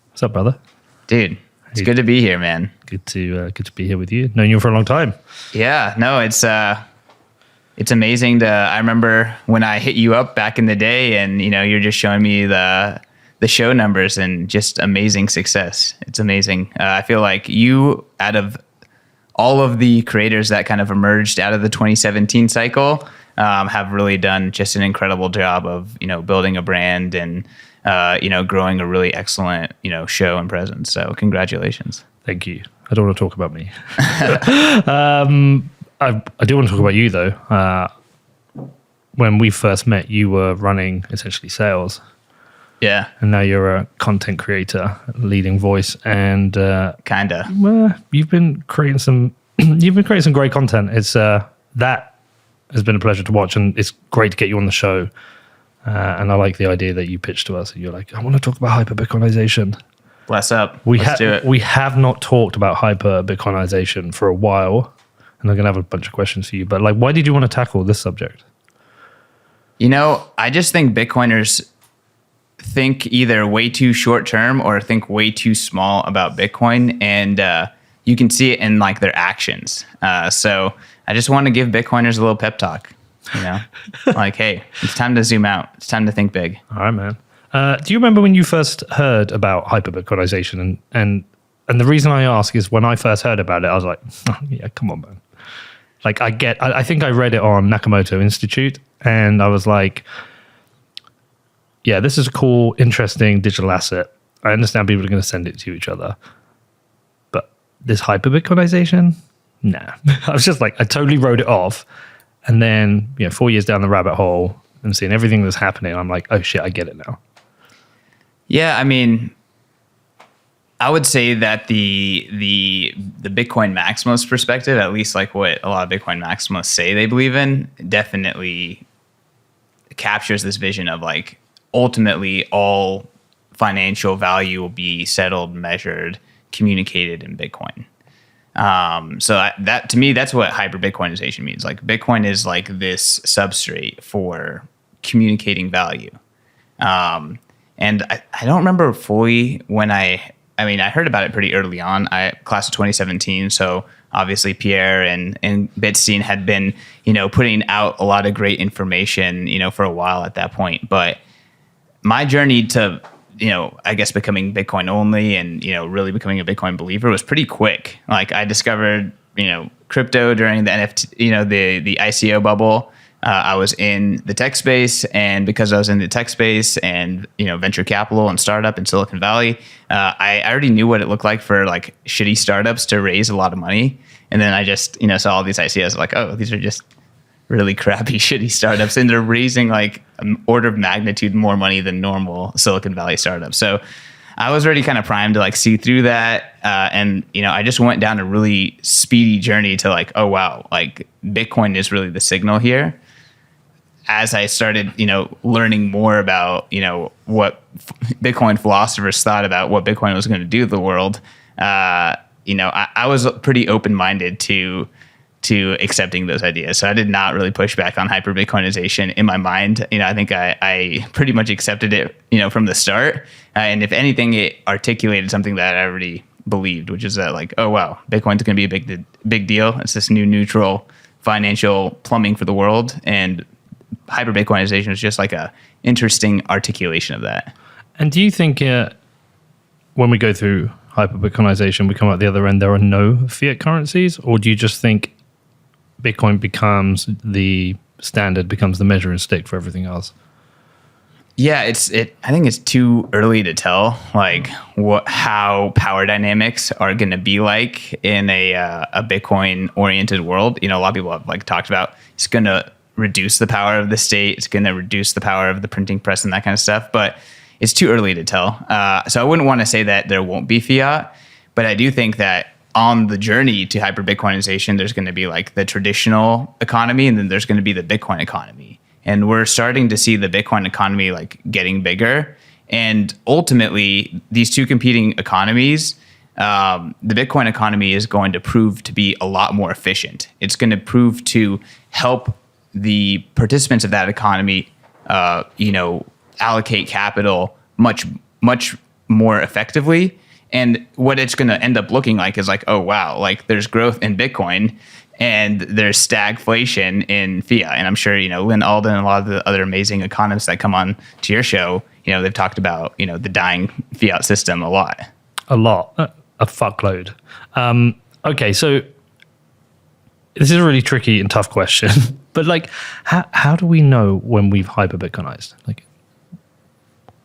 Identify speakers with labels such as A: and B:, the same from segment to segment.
A: What's up, brother?
B: Dude, it's good to be here, man.
A: Good to be here with you. Known you for a long time.
B: Yeah, no, it's amazing I remember when I hit you up back in the day, and you're just showing me the show numbers and just amazing success. It's amazing. I feel like you, out of all of the creators that kind of emerged out of the 2017 cycle, have really done just an incredible job of building a brand and growing a really excellent show and presence. So congratulations.
A: Thank you. I don't want to talk about me. I do want to talk about you though. When we first met, you were running essentially sales.
B: Yeah.
A: And now you're a content creator, leading voice, and
B: kinda.
A: Well, you've been creating some great content. It's that has been a pleasure to watch, and it's great to get you on the show. And I like the idea that you pitched to us, and you're like, I want to talk about Hyperbitcoinization.
B: Bless up. Let's do it.
A: We have not talked about Hyperbitcoinization for a while, and I'm gonna have a bunch of questions for you. But like, why did you want to tackle this subject?
B: I just think Bitcoiners think either way too short term or think way too small about Bitcoin, and you can see it in like their actions. So I just want to give Bitcoiners a little pep talk. Like, hey, it's time to zoom out. It's time to think big.
A: All right, man. Do you remember when you first heard about Hyperbitcoinization? And the reason I ask is when I first heard about it, I was like, oh, yeah, come on, man. Like, I think I read it on Nakamoto Institute, and I was like, yeah, this is a cool, interesting digital asset. I understand people are going to send it to each other. But this Hyperbitcoinization? Nah. I was just like, I totally wrote it off. And then, 4 years down the rabbit hole and seeing everything that's happening, I'm like, oh shit, I get it now.
B: Yeah, I mean, I would say that the Bitcoin maximalist perspective, at least like what a lot of Bitcoin maximalists say they believe in, definitely captures this vision of like, ultimately all financial value will be settled, measured, communicated in Bitcoin. So that to me, that's what Hyperbitcoinization means. Like, Bitcoin is like this substrate for communicating value. And I don't remember fully when I heard about it pretty early on. Class of 2017. So obviously Pierre and Bitscene had been, putting out a lot of great information, for a while at that point. But my journey to, I guess becoming Bitcoin only and, really becoming a Bitcoin believer was pretty quick. Like, I discovered, crypto during the NFT, the ICO bubble. I was in the tech space, and because I was in the tech space and, venture capital and startup in Silicon Valley, I already knew what it looked like for like shitty startups to raise a lot of money. And then I just, saw all these ICOs like, oh, these are just really crappy, shitty startups, and they're raising like an order of magnitude more money than normal Silicon Valley startups. So I was already kind of primed to like see through that. And, I just went down a really speedy journey to like, oh, wow, like Bitcoin is really the signal here. As I started, learning more about, what Bitcoin philosophers thought about what Bitcoin was going to do to the world, I was pretty open-minded to accepting those ideas. So I did not really push back on Hyperbitcoinization in my mind. I think I pretty much accepted it, from the start. And if anything, it articulated something that I already believed, which is that like, oh, wow, Bitcoin's going to be a big deal. It's this new neutral financial plumbing for the world. And Hyperbitcoinization is just like a interesting articulation of that.
A: And do you think when we go through Hyperbitcoinization, we come out the other end, there are no fiat currencies? Or do you just think Bitcoin becomes the standard, becomes the measuring stick for everything else?
B: Yeah, I think it's too early to tell like how power dynamics are going to be like in a Bitcoin oriented world. A lot of people have like talked about it's going to reduce the power of the state. It's going to reduce the power of the printing press and that kind of stuff. But it's too early to tell. So I wouldn't want to say that there won't be fiat, but I do think that on the journey to Hyperbitcoinization, there's going to be like the traditional economy, and then there's going to be the Bitcoin economy. And we're starting to see the Bitcoin economy like getting bigger. And ultimately, these two competing economies, the Bitcoin economy is going to prove to be a lot more efficient. It's going to prove to help the participants of that economy, allocate capital much more effectively. And what it's going to end up looking like is like, oh wow, like there's growth in Bitcoin and there's stagflation in fiat. And I'm sure, Lynn Alden and a lot of the other amazing economists that come on to your show, they've talked about, the dying fiat system a lot.
A: A fuckload. Okay, so this is a really tricky and tough question, but like, how do we know when we've hyper-Bitcoinized? Like,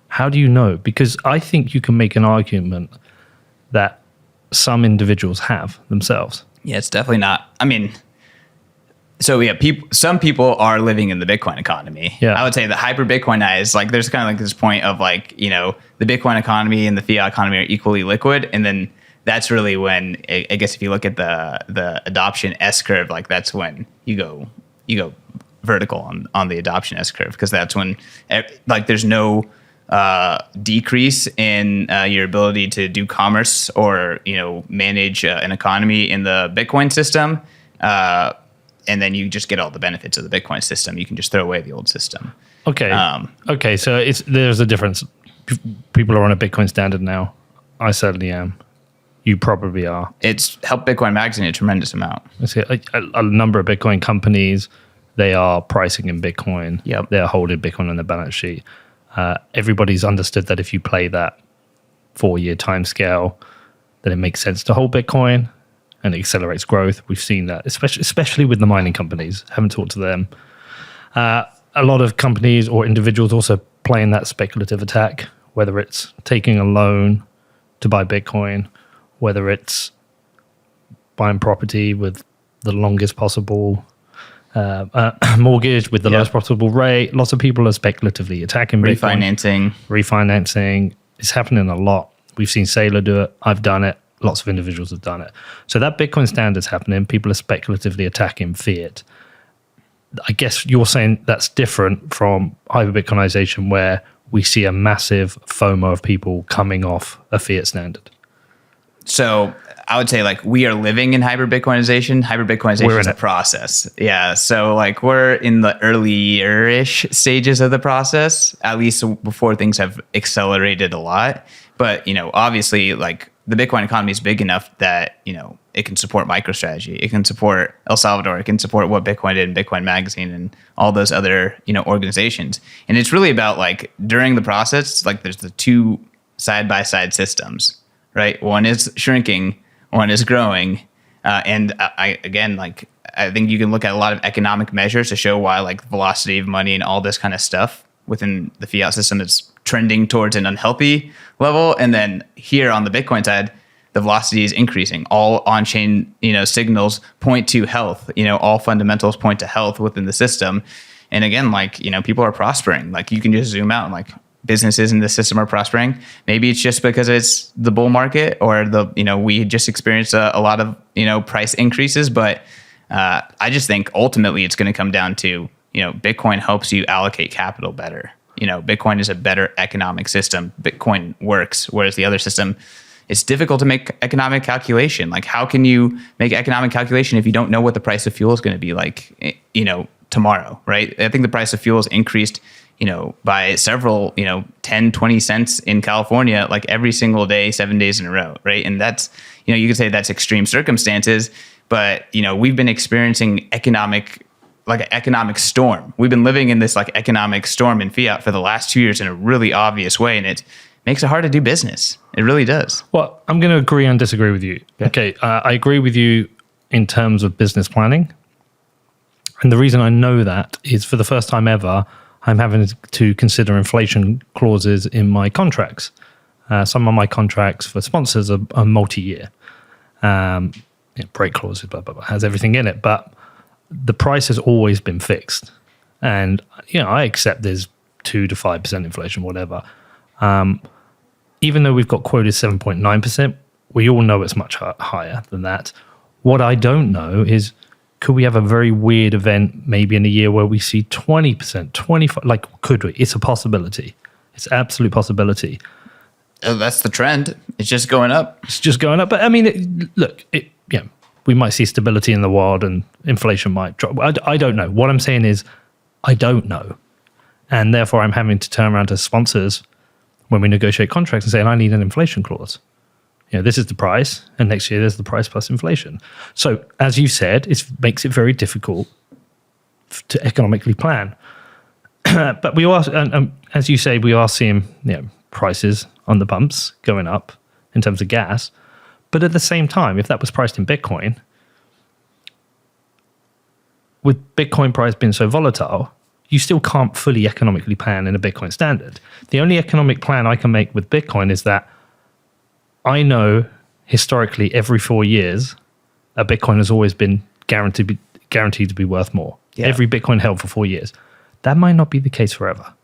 A: how do you know? Because I think you can make an argument that some individuals have themselves.
B: Yeah, it's definitely not. I mean, so yeah, some people are living in the Bitcoin economy.
A: Yeah.
B: I would say the hyper-Bitcoinized, like there's kind of like this point of like, the Bitcoin economy and the fiat economy are equally liquid. And then that's really when, I guess if you look at the adoption S-curve, like that's when you go vertical on the adoption S-curve, because that's when like there's no decrease in your ability to do commerce or manage an economy in the Bitcoin system, and then you just get all the benefits of the Bitcoin system. You can just throw away the old system.
A: Okay. Okay. So there's a difference. People are on a Bitcoin standard now. I certainly am. You probably are.
B: It's helped Bitcoin Magazine a tremendous amount.
A: I see a number of Bitcoin companies. They are pricing in Bitcoin.
B: Yep.
A: They are holding Bitcoin on their balance sheet. Everybody's understood that if you play that 4-year time scale, then it makes sense to hold Bitcoin and it accelerates growth. We've seen that, especially with the mining companies. Haven't talked to them. A lot of companies or individuals also playing that speculative attack, whether it's taking a loan to buy Bitcoin, whether it's buying property with the longest possible mortgage with the lowest possible rate. Lots of people are speculatively attacking Bitcoin. Refinancing. It's happening a lot. We've seen Saylor do it. I've done it. Lots of individuals have done it. So that Bitcoin standard's happening. People are speculatively attacking fiat. I guess you're saying that's different from hyper-Bitcoinization, where we see a massive FOMO of people coming off a fiat standard.
B: So I would say like we are living in hyper-Bitcoinization. Hyper-Bitcoinization is a process. Yeah. So like we're in the earlier-ish stages of the process, at least before things have accelerated a lot. But, obviously like the Bitcoin economy is big enough that, it can support MicroStrategy. It can support El Salvador. It can support What Bitcoin Did in Bitcoin Magazine and all those other, organizations. And it's really about like during the process, like there's the two side-by-side systems, right? One is shrinking, one is growing. And I think you can look at a lot of economic measures to show why like the velocity of money and all this kind of stuff within the fiat system is trending towards an unhealthy level. And then here on the Bitcoin side, the velocity is increasing. All on-chain, signals point to health. All fundamentals point to health within the system. And again, like, people are prospering. Like you can just zoom out and like businesses in the system are prospering. Maybe it's just because it's the bull market or we just experienced a lot of, price increases. But I just think ultimately it's going to come down to, Bitcoin helps you allocate capital better. Bitcoin is a better economic system. Bitcoin works, whereas the other system, it's difficult to make economic calculation. Like how can you make economic calculation if you don't know what the price of fuel is going to be like, tomorrow, right? I think the price of fuel has increased, by several, 10, 20 cents in California, like every single day, 7 days in a row, right? And that's, you could say that's extreme circumstances, but, we've been experiencing an economic storm. We've been living in this like economic storm in fiat for the last 2 years in a really obvious way. And it makes it hard to do business. It really does.
A: Well, I'm going to agree and disagree with you. Yeah. Okay. I agree with you in terms of business planning. And the reason I know that is for the first time ever, I'm having to consider inflation clauses in my contracts. Some of my contracts for sponsors are multi-year. Break clauses, blah, blah, blah, has everything in it. But the price has always been fixed. And, I accept there's 2 to 5% inflation, whatever. Even though we've got quoted 7.9%, we all know it's much higher than that. What I don't know is, could we have a very weird event maybe in a year where we see 20%, 25%? Like, could we? It's a possibility. It's an absolute possibility.
B: Oh, that's the trend. It's just going up.
A: It's just going up. But I mean, we might see stability in the world and inflation might drop. I don't know. What I'm saying is, I don't know. And therefore, I'm having to turn around to sponsors when we negotiate contracts and say, I need an inflation clause. This is the price, and next year there's the price plus inflation. So, as you said, it makes it very difficult to economically plan. But we are, as you say, we are seeing prices on the pumps going up in terms of gas. But at the same time, if that was priced in Bitcoin, with Bitcoin price being so volatile, you still can't fully economically plan in a Bitcoin standard. The only economic plan I can make with Bitcoin is that I know historically every 4 years, a Bitcoin has always been guaranteed to be worth more. Yeah. Every Bitcoin held for 4 years. That might not be the case forever.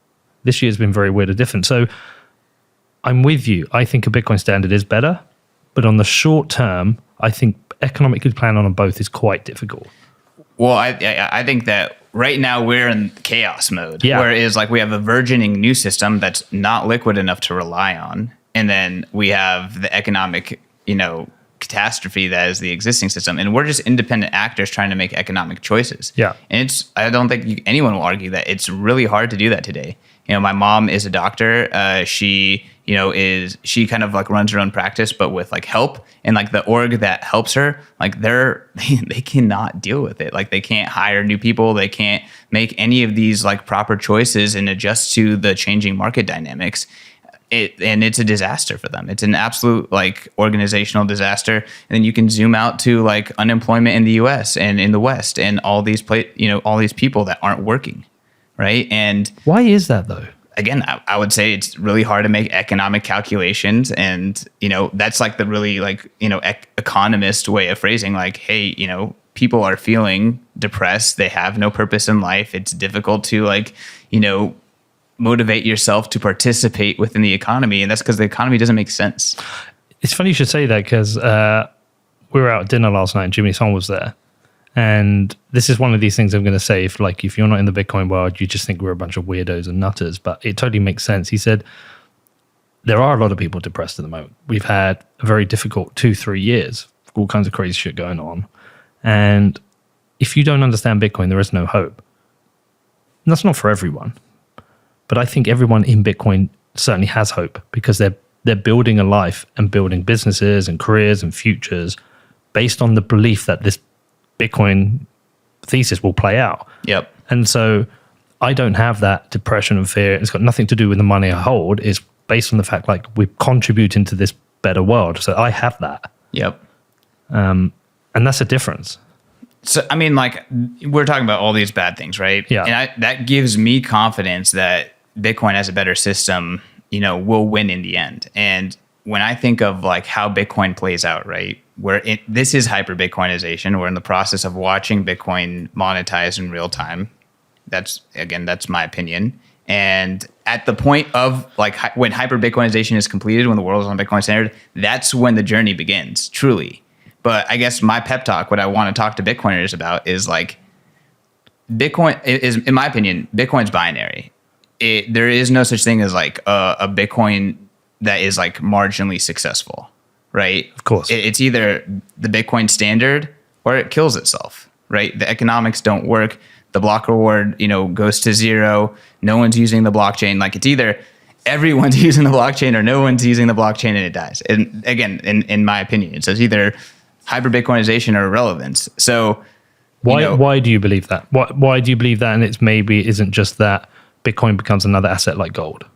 A: This year's been very weird and different. So I'm with you. I think a Bitcoin standard is better, but on the short term, I think economically planning on both is quite difficult.
B: Well, I think that right now we're in chaos mode, where it is like we have a burgeoning new system that's not liquid enough to rely on. And then we have the economic, catastrophe that is the existing system. And we're just independent actors trying to make economic choices. Yeah. And I don't think anyone will argue that it's really hard to do that today. My mom is a doctor. She kind of like runs her own practice, but with like help, and like the org that helps her, like they cannot deal with it. Like they can't hire new people. They can't make any of these like proper choices and adjust to the changing market dynamics. And it's a disaster for them. It's an absolute like organizational disaster. And then you can zoom out to like unemployment in the US and in the West and all these all these people that aren't working. Right. And
A: why is that though?
B: Again, I would say it's really hard to make economic calculations. And, that's like the really like, economist way of phrasing like, hey, people are feeling depressed. They have no purpose in life. It's difficult to like, motivate yourself to participate within the economy. And that's because the economy doesn't make sense.
A: It's funny you should say that because we were out at dinner last night and Jimmy Song was there. And this is one of these things I'm going to say, if you're not in the Bitcoin world, you just think we're a bunch of weirdos and nutters, but it totally makes sense. He said, there are a lot of people depressed at the moment. We've had a very difficult 2-3 years, all kinds of crazy shit going on. And if you don't understand Bitcoin, there is no hope. And that's not for everyone. But I think everyone in Bitcoin certainly has hope because they're building a life and building businesses and careers and futures based on the belief that this Bitcoin thesis will play out.
B: Yep.
A: And so I don't have that depression and fear. It's got nothing to do with the money I hold. It's based on the fact like we're contributing to this better world. So I have that.
B: Yep.
A: And that's a difference.
B: So, I mean, like we're talking about all these bad things, right?
A: Yeah.
B: And that gives me confidence that Bitcoin as a better system, will win in the end. And when I think of like how Bitcoin plays out, right, this is hyper-Bitcoinization. We're in the process of watching Bitcoin monetize in real time. That's my opinion. And at the point of like when hyper-Bitcoinization is completed, when the world is on Bitcoin standard, that's when the journey begins, truly. But I guess my pep talk, what I want to talk to Bitcoiners about is like Bitcoin is, in my opinion, Bitcoin's binary. There is no such thing as like a Bitcoin that is like marginally successful, right?
A: Of course.
B: It's either the Bitcoin standard or it kills itself, right? The economics don't work. The block reward, goes to zero. No one's using the blockchain. Like it's either everyone's using the blockchain or no one's using the blockchain and it dies. And again, in my opinion, it says either hyper-Bitcoinization or irrelevance. So
A: why do you believe that? Why do you believe that? And it's maybe isn't just that Bitcoin becomes another asset like gold.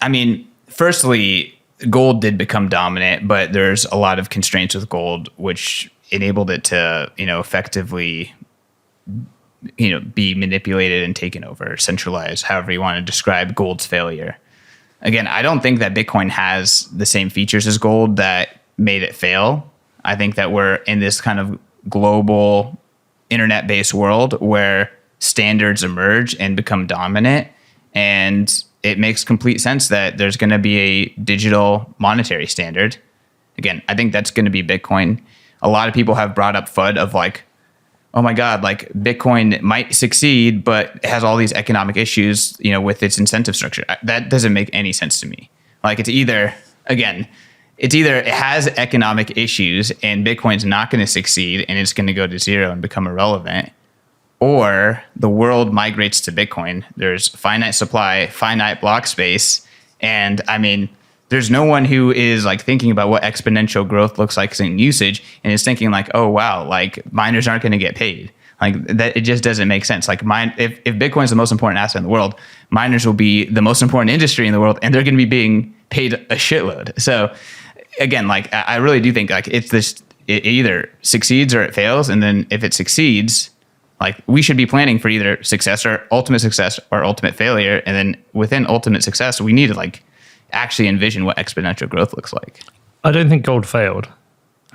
B: I mean, firstly, gold did become dominant, but there's a lot of constraints with gold, which enabled it to, effectively, be manipulated and taken over, centralized, however you want to describe gold's failure. Again, I don't think that Bitcoin has the same features as gold that made it fail. I think that we're in this kind of global internet-based world where standards emerge and become dominant. And it makes complete sense that there's going to be a digital monetary standard. Again, I think that's going to be Bitcoin. A lot of people have brought up FUD of like, oh my God, like Bitcoin might succeed, but it has all these economic issues, with its incentive structure. That doesn't make any sense to me. Like it's either it has economic issues and Bitcoin's not going to succeed and it's going to go to zero and become irrelevant, or the world migrates to Bitcoin. There's finite supply, finite block space. And I mean, there's no one who is like thinking about what exponential growth looks like in usage and is thinking like, oh, wow, like miners aren't going to get paid. Like that, it just doesn't make sense. Like if Bitcoin is the most important asset in the world, miners will be the most important industry in the world, and they're going to be being paid a shitload. So again, like I really do think like it's this, it either succeeds or it fails. And then if it succeeds, like we should be planning for either success or ultimate failure. And then within ultimate success, we need to like actually envision what exponential growth looks like.
A: I don't think gold failed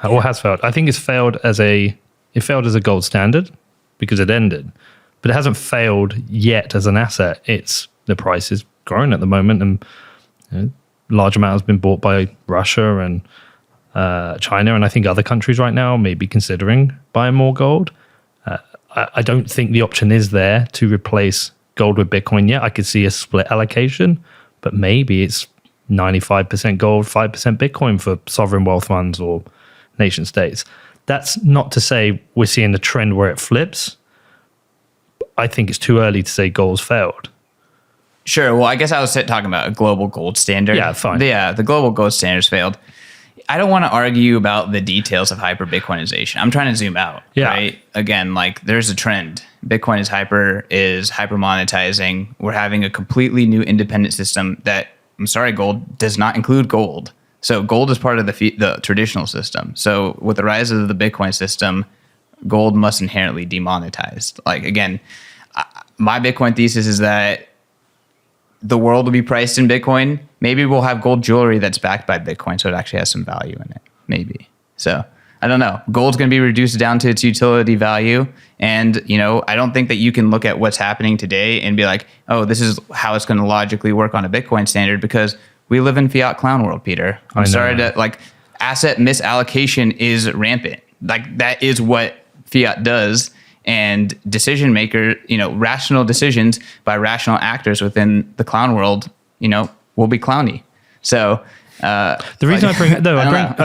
A: or has failed. I think it failed as a gold standard because it ended, but it hasn't failed yet as an asset. The price is growing at the moment, and large amount has been bought by Russia and China, and I think other countries right now may be considering buying more gold. I don't think the option is there to replace gold with Bitcoin yet. I could see a split allocation, but maybe it's 95% gold, 5% Bitcoin for sovereign wealth funds or nation states. That's not to say we're seeing a trend where it flips. I think it's too early to say gold's failed.
B: Sure. Well, I guess I was talking about a global gold standard.
A: Yeah, fine.
B: Yeah, the global gold standards failed. I don't want to argue about the details of hyper-Bitcoinization. I'm trying to zoom out, right? Again, like there's a trend. Bitcoin is hyper monetizing. We're having a completely new independent system that, I'm sorry, gold does not include gold. So gold is part of the traditional system. So with the rise of the Bitcoin system, gold must inherently demonetized. Like again, my Bitcoin thesis is that the world will be priced in Bitcoin. Maybe we'll have gold jewelry that's backed by Bitcoin, so it actually has some value in it. Maybe. So I don't know. Gold's going to be reduced down to its utility value. And, I don't think that you can look at what's happening today and be like, oh, this is how it's going to logically work on a Bitcoin standard, because we live in fiat clown world, Peter. I'm sorry to asset misallocation is rampant. Like that is what fiat does. And decision maker, rational decisions by rational actors within the clown world, will be clowny. So
A: the reason I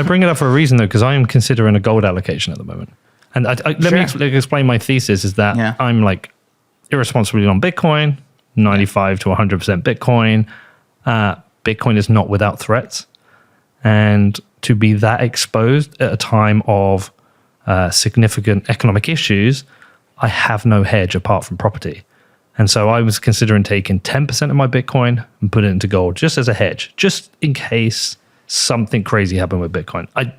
A: bring it up for a reason though, because I am considering a gold allocation at the moment. And let me explain my thesis is that I'm like irresponsibly on Bitcoin, 95 to 100% Bitcoin. Bitcoin is not without threats. And to be that exposed at a time of significant economic issues, I have no hedge apart from property. And so I was considering taking 10% of my Bitcoin and put it into gold just as a hedge, just in case something crazy happened with Bitcoin. I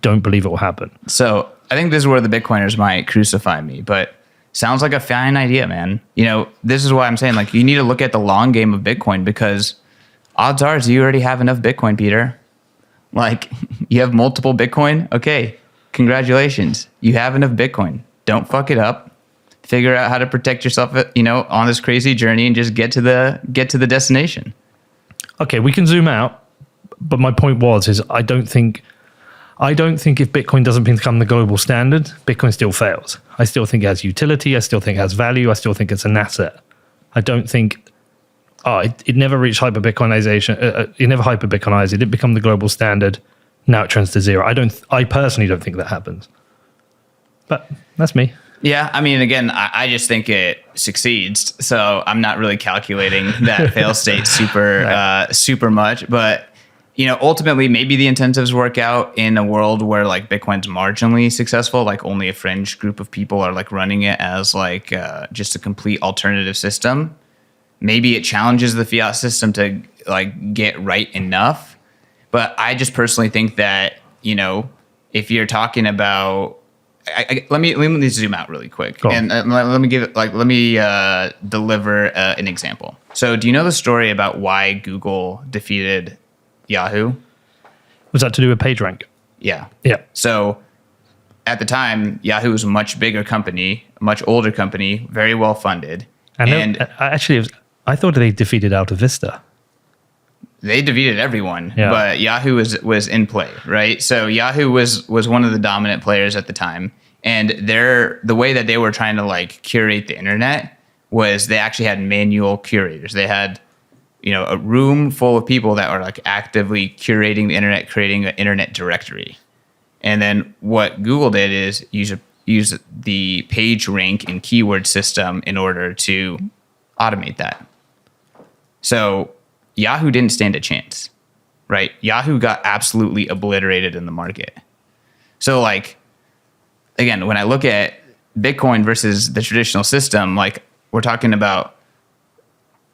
A: don't believe it will happen.
B: So I think this is where the Bitcoiners might crucify me, but sounds like a fine idea, man. This is why I'm saying like you need to look at the long game of Bitcoin, because odds are you already have enough Bitcoin, Peter. Like you have multiple Bitcoin. Okay, congratulations. You have enough Bitcoin. Don't fuck it up. Figure out how to protect yourself, on this crazy journey and just get to the destination.
A: Okay, we can zoom out, but my point is I don't think if Bitcoin doesn't become the global standard, Bitcoin still fails. I still think it has utility. I still think it has value. I still think it's an asset. I don't think it never reached hyper-Bitcoinization. It never hyper-Bitcoinized. It didn't become the global standard. Now it trends to zero. I personally don't think that happens. But that's me.
B: Yeah, I mean, again, I just think it succeeds. So I'm not really calculating that fail state super much. But, ultimately, maybe the incentives work out in a world where like Bitcoin's marginally successful, like only a fringe group of people are like running it as like just a complete alternative system. Maybe it challenges the fiat system to like get right enough. But I just personally think that, if you're talking about let me zoom out really quick and let me deliver an example. So, do you know the story about why Google defeated Yahoo?
A: Was that to do with PageRank?
B: Yeah.
A: Yeah.
B: So, at the time, Yahoo was a much bigger company, a much older company, very well funded. And
A: I thought they defeated Alta Vista.
B: They defeated everyone, but Yahoo was in play, right? So Yahoo was one of the dominant players at the time, and the way that they were trying to like curate the internet was they actually had manual curators. They had, a room full of people that were like actively curating the internet, creating an internet directory. And then what Google did is use use the page rank and keyword system in order to automate that. So Yahoo didn't stand a chance, right? Yahoo got absolutely obliterated in the market. So like, again, when I look at Bitcoin versus the traditional system, like we're talking about,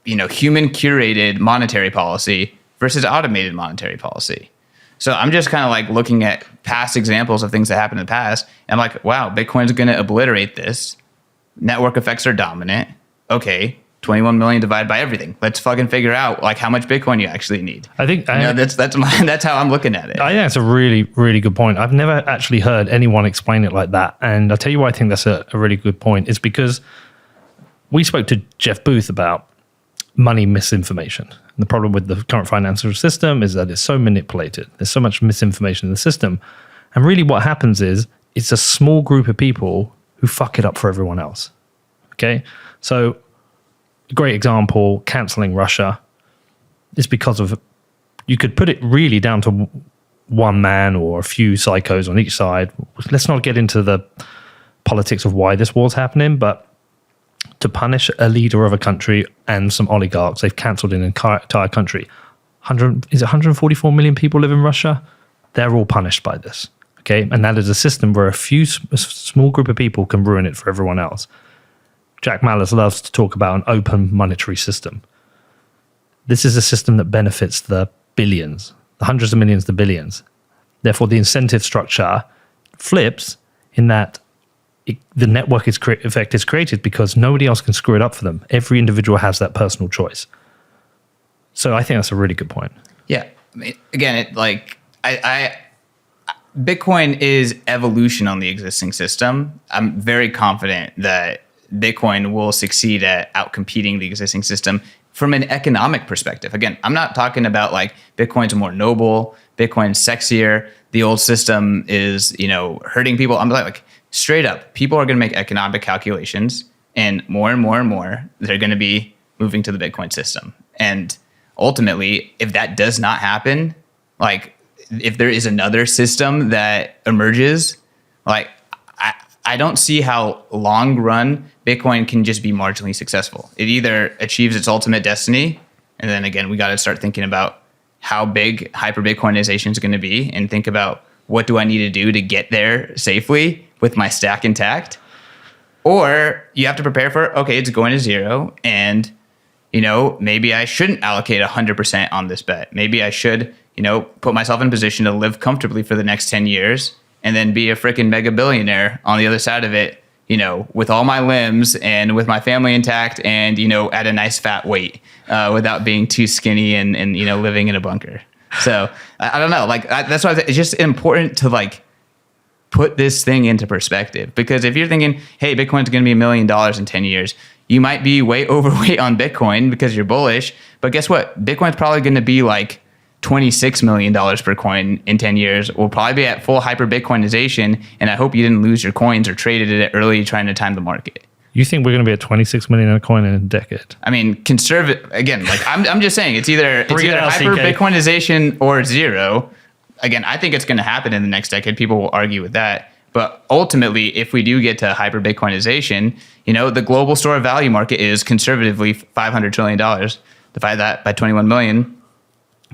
B: human curated monetary policy versus automated monetary policy. So I'm just kind of like looking at past examples of things that happened in the past. And I'm like, wow, Bitcoin's going to obliterate this. Network effects are dominant. Okay, 21 million divided by everything. Let's fucking figure out like how much Bitcoin you actually need.
A: I think
B: that's how I'm looking at it.
A: I think that's a really, really good point. I've never actually heard anyone explain it like that. And I'll tell you why I think that's a really good point. It's because we spoke to Jeff Booth about money misinformation. And the problem with the current financial system is that it's so manipulated. There's so much misinformation in the system. And really what happens is it's a small group of people who fuck it up for everyone else. Okay? So a great example, canceling Russia is because of, you could put it really down to one man or a few psychos on each side. Let's not get into the politics of why this war's happening, but to punish a leader of a country and some oligarchs, they've cancelled an entire country. 144 million people live in Russia? They're all punished by this. Okay? And that is a system where a small group of people can ruin it for everyone else. Jack Mallers loves to talk about an open monetary system. This is a system that benefits the billions, the hundreds of millions, the billions. Therefore, the incentive structure flips in that the network effect is created because nobody else can screw it up for them. Every individual has that personal choice. So I think that's a really good point.
B: Yeah. I mean, again, Bitcoin is evolution on the existing system. I'm very confident that Bitcoin will succeed at outcompeting the existing system from an economic perspective. Again, I'm not talking about like Bitcoin's more noble, Bitcoin's sexier, the old system is, hurting people. I'm like straight up, people are going to make economic calculations and more, they're going to be moving to the Bitcoin system. And ultimately, if that does not happen, like if there is another system that emerges, like I don't see how long run Bitcoin can just be marginally successful. It either achieves its ultimate destiny, and then again, we got to start thinking about how big hyperbitcoinization is going to be and think about what do I need to do to get there safely with my stack intact? Or you have to prepare for, okay, it's going to zero, and maybe I shouldn't allocate 100% on this bet. Maybe I should, put myself in a position to live comfortably for the next 10 years and then be a freaking mega billionaire on the other side of it, with all my limbs and with my family intact and, at a nice fat weight without being too skinny and living in a bunker. So I don't know, that's why it's just important to put this thing into perspective, because if you're thinking, hey, Bitcoin's going to be $1 million in 10 years, you might be way overweight on Bitcoin because you're bullish, but guess what? Bitcoin's probably going to be $26 million per coin in 10 years. We'll probably be at full hyper-Bitcoinization, and I hope you didn't lose your coins or traded it early trying to time the market.
A: You think we're going to be at 26 million in a coin in a decade? I
B: mean, conservative, again, I'm just saying, it's either hyper-Bitcoinization or zero. Again, I think it's going to happen in the next decade. People will argue with that. But ultimately, if we do get to hyper-Bitcoinization, the global store of value market is conservatively $500 trillion. Divide that by 21 million.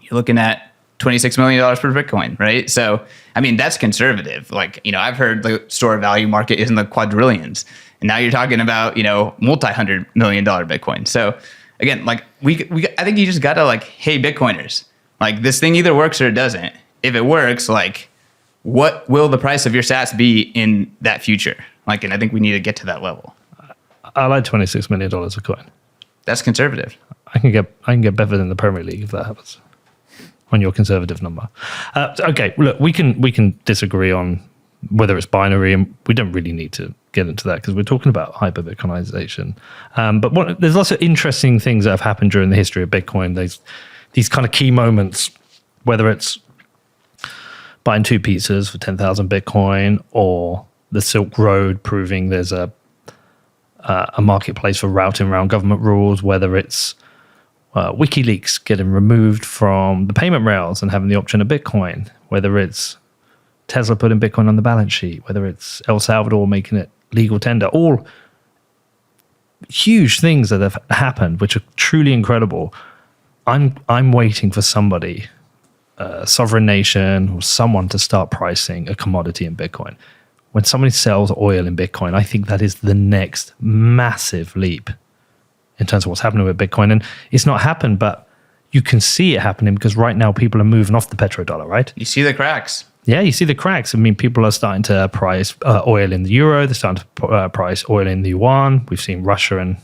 B: You're looking at $26 million per Bitcoin, right? So, I mean, that's conservative. I've heard the store of value market is in the quadrillions. And now you're talking about, multi-$100 million Bitcoin. So, again, I think you just got to hey, Bitcoiners, this thing either works or it doesn't. If it works, what will the price of your sats be in that future? And I think we need to get to that level.
A: I like $26 million a coin.
B: That's conservative.
A: I can get better than the Premier League if that happens on your conservative number. Okay, look, we can disagree on whether it's binary, and we don't really need to get into that because we're talking about hyperbitcoinization. But there's lots of interesting things that have happened during the history of Bitcoin. There's these kind of key moments, whether it's buying 2 pizzas for 10,000 Bitcoin, or the Silk Road proving there's a marketplace for routing around government rules, whether it's WikiLeaks getting removed from the payment rails and having the option of Bitcoin, whether it's Tesla putting Bitcoin on the balance sheet, whether it's El Salvador making it legal tender, all huge things that have happened, which are truly incredible. I'm waiting for somebody, a sovereign nation or someone, to start pricing a commodity in Bitcoin. When somebody sells oil in Bitcoin, I think that is the next massive leap in terms of what's happening with Bitcoin. And it's not happened, but you can see it happening because right now people are moving off the petrodollar, right?
B: You see the cracks.
A: Yeah, you see the cracks. I mean, people are starting to price oil in the euro. They're starting to price oil in the yuan. We've seen Russia and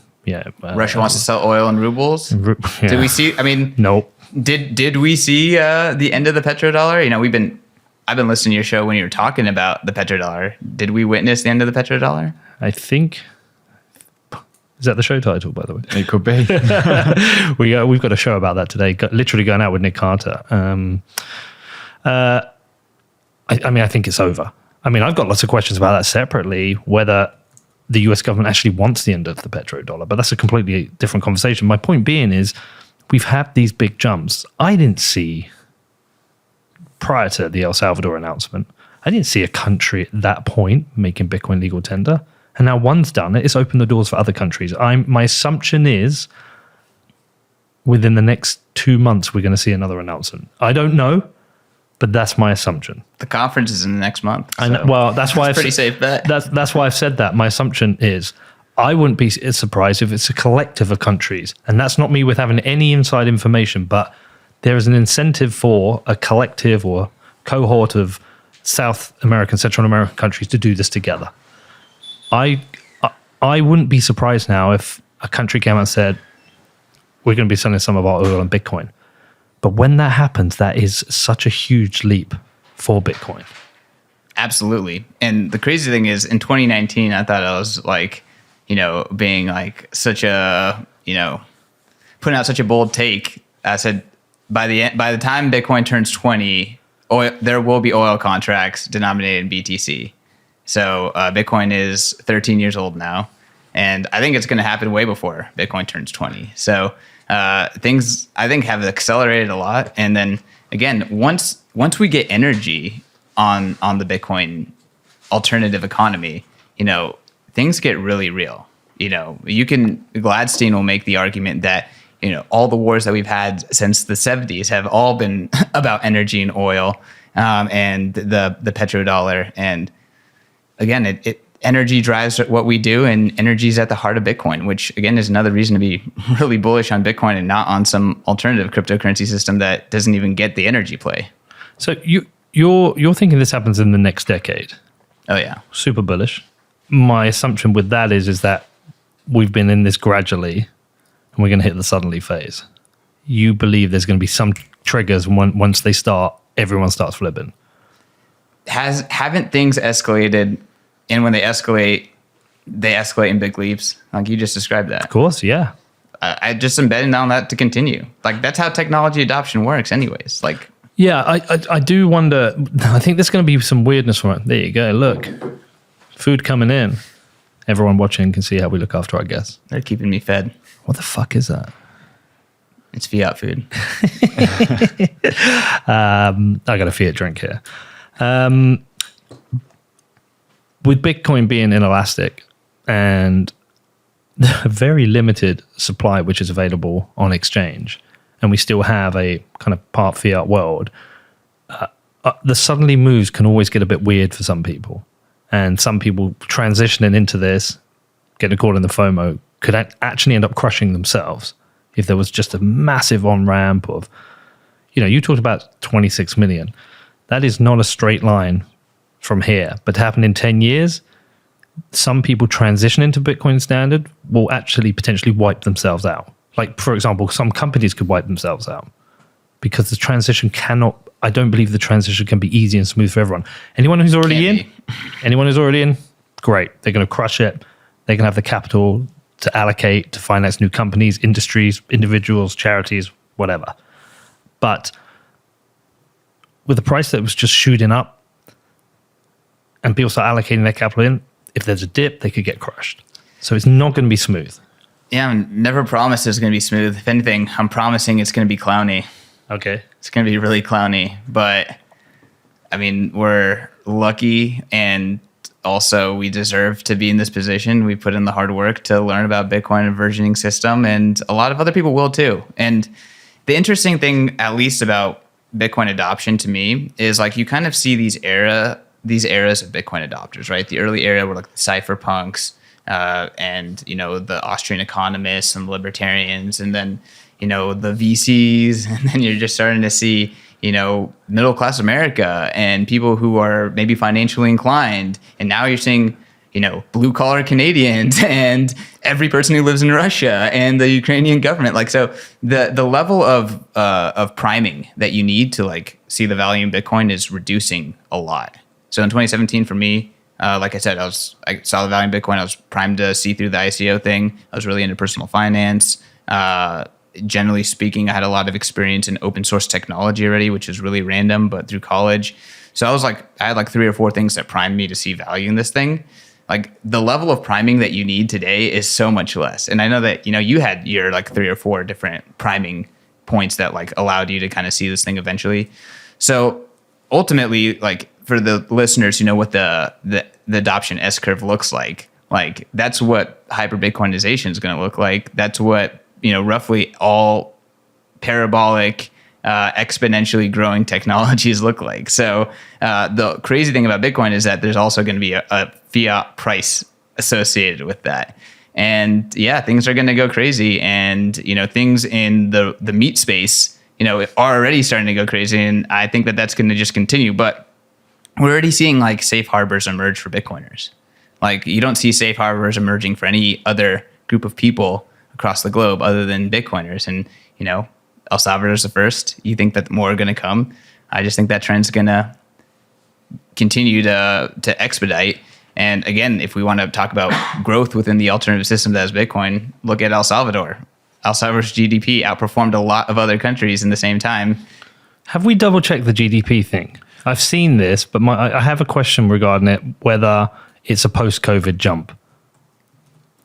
B: Russia wants to sell oil in rubles.
A: Yeah.
B: Did we see? I mean,
A: nope.
B: Did we see the end of the petrodollar? You know, I've been listening to your show when you were talking about the petrodollar. Did we witness the end of the petrodollar?
A: I think. Is that the show title, by the way?
C: It could be.
A: We've got a show about that today. Literally going out with Nick Carter. I mean, I think it's over. I mean, I've got lots of questions about that separately, whether the US government actually wants the end of the petrodollar, but that's a completely different conversation. My point being is we've had these big jumps. I didn't see, prior to the El Salvador announcement, I didn't see a country at that point making Bitcoin legal tender. And now one's done it. It's opened the doors for other countries. My assumption is within the next 2 months, we're going to see another announcement. I don't know, but that's my assumption.
B: The conference is in the next month.
A: So well, that's why
B: pretty safe bet.
A: That's why I've said that. My assumption is I wouldn't be surprised if it's a collective of countries. And that's not me with having any inside information, but there is an incentive for a collective or cohort of South American, Central American countries to do this together. I wouldn't be surprised now if a country came out and said, we're going to be selling some of our oil in Bitcoin. But when that happens, that is such a huge leap for Bitcoin.
B: Absolutely. And the crazy thing is, in 2019, I thought I was like, being like such a, putting out such a bold take. I said, by the time Bitcoin turns 20, there will be oil contracts denominated in BTC. So Bitcoin is 13 years old now, and I think it's going to happen way before Bitcoin turns 20. So things, I think, have accelerated a lot. And then again, once we get energy on the Bitcoin alternative economy, things get really real. Gladstein will make the argument that all the wars that we've had since the 70s have all been about energy and oil, and the petrodollar. And again, energy drives what we do, and energy is at the heart of Bitcoin, which again is another reason to be really bullish on Bitcoin and not on some alternative cryptocurrency system that doesn't even get the energy play. So
A: you're thinking this happens in the next decade?
B: Oh yeah,
A: super bullish. My assumption with that is that we've been in this gradually, and we're going to hit the suddenly phase. You believe there's going to be some triggers, and once they start, everyone starts flipping.
B: Haven't things escalated? And when they escalate in big leaps, like you just described that.
A: Of course, yeah.
B: I just am betting on that to continue. Like that's how technology adoption works, anyways. Like,
A: yeah, I do wonder. I think there's going to be some weirdness from it. There you go. Look, food coming in. Everyone watching can see how we look after our guests.
B: They're keeping me fed.
A: What the fuck is that?
B: It's fiat food.
A: I got a fiat drink here. With Bitcoin being inelastic and a very limited supply which is available on exchange, and we still have a kind of part fiat world, the suddenly moves can always get a bit weird for some people. And some people transitioning into this, getting caught in the FOMO, could actually end up crushing themselves if there was just a massive on-ramp of, you talked about 26 million. That is not a straight line from here, but to happen in 10 years, some people transition into Bitcoin standard will actually potentially wipe themselves out. Like, for example, some companies could wipe themselves out because the transition I don't believe the transition can be easy and smooth for everyone. Anyone who's already in, great. They're going to crush it. They can have the capital to allocate, to finance new companies, industries, individuals, charities, whatever. But with the price that was just shooting up, and people start allocating their capital in, if there's a dip, they could get crushed. So it's not going to be smooth.
B: Yeah, never promised it's going to be smooth. If anything, I'm promising it's going to be clowny.
A: Okay.
B: It's going to be really clowny. But I mean, we're lucky, and also we deserve to be in this position. We put in the hard work to learn about Bitcoin and versioning system, and a lot of other people will too. And the interesting thing, at least about Bitcoin adoption to me, is like you kind of see these eras of Bitcoin adopters, right? The early era were like the cypherpunks, and the Austrian economists and libertarians, and then the VCs, and then you're just starting to see middle class America and people who are maybe financially inclined, and now you're seeing blue collar Canadians and every person who lives in Russia and the Ukrainian government. Like, so the level of priming that you need to like see the value in Bitcoin is reducing a lot. So in 2017 for me, like I said, I saw the value in Bitcoin. I was primed to see through the ICO thing. I was really into personal finance. Generally speaking, I had a lot of experience in open source technology already, which is really random, but through college. So I had like 3 or 4 things that primed me to see value in this thing. Like the level of priming that you need today is so much less. And I know that, you had your like 3 or 4 different priming points that like allowed you to kind of see this thing eventually. So ultimately, like for the listeners, what the adoption S curve looks like that's what hyperbitcoinization is going to look like. That's what, roughly all parabolic, exponentially growing technologies look like. So the crazy thing about Bitcoin is that there's also going to be a fiat price associated with that. And yeah, things are going to go crazy. And, things in the meat space, are already starting to go crazy. And I think that that's going to just continue. But we're already seeing like safe harbors emerge for Bitcoiners. Like you don't see safe harbors emerging for any other group of people across the globe other than Bitcoiners. And, El Salvador's the first. You think that more are going to come. I just think that trend's going to continue to expedite. And again, if we want to talk about growth within the alternative system that is Bitcoin, look at El Salvador. El Salvador's GDP outperformed a lot of other countries in the same time.
A: Have we double checked the GDP thing? I've seen this, but I have a question regarding it, whether it's a post-COVID jump.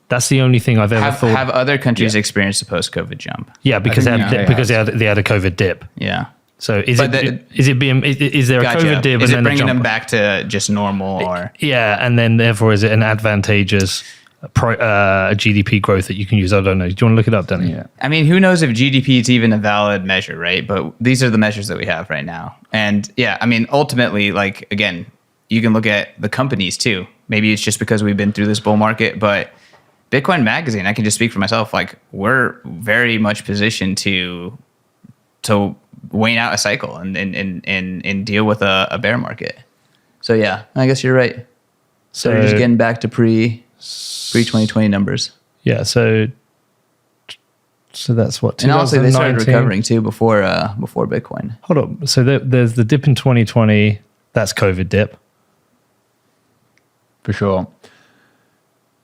A: That's the only thing I've ever thought.
B: Have other countries experienced a post-COVID jump?
A: Yeah, because they had a COVID dip.
B: Yeah.
A: So is there a COVID dip?
B: Is it bringing them back to just normal, or?
A: Yeah, and then therefore is it an advantageous GDP growth that you can use? I don't know. Do you want to look it up, Danny?
C: Yeah.
B: I mean, who knows if GDP is even a valid measure, right? But these are the measures that we have right now. And yeah, I mean, ultimately, like, again, you can look at the companies too. Maybe it's just because we've been through this bull market, but Bitcoin Magazine, I can just speak for myself. Like, we're very much positioned to wane out a cycle and deal with a bear market. So yeah, I guess you're right. So we're just getting back to pre 2020 numbers.
A: Yeah. So that's what.
B: And honestly, they started recovering too before Bitcoin.
A: Hold on. So there's the dip in 2020. That's COVID dip.
C: For sure.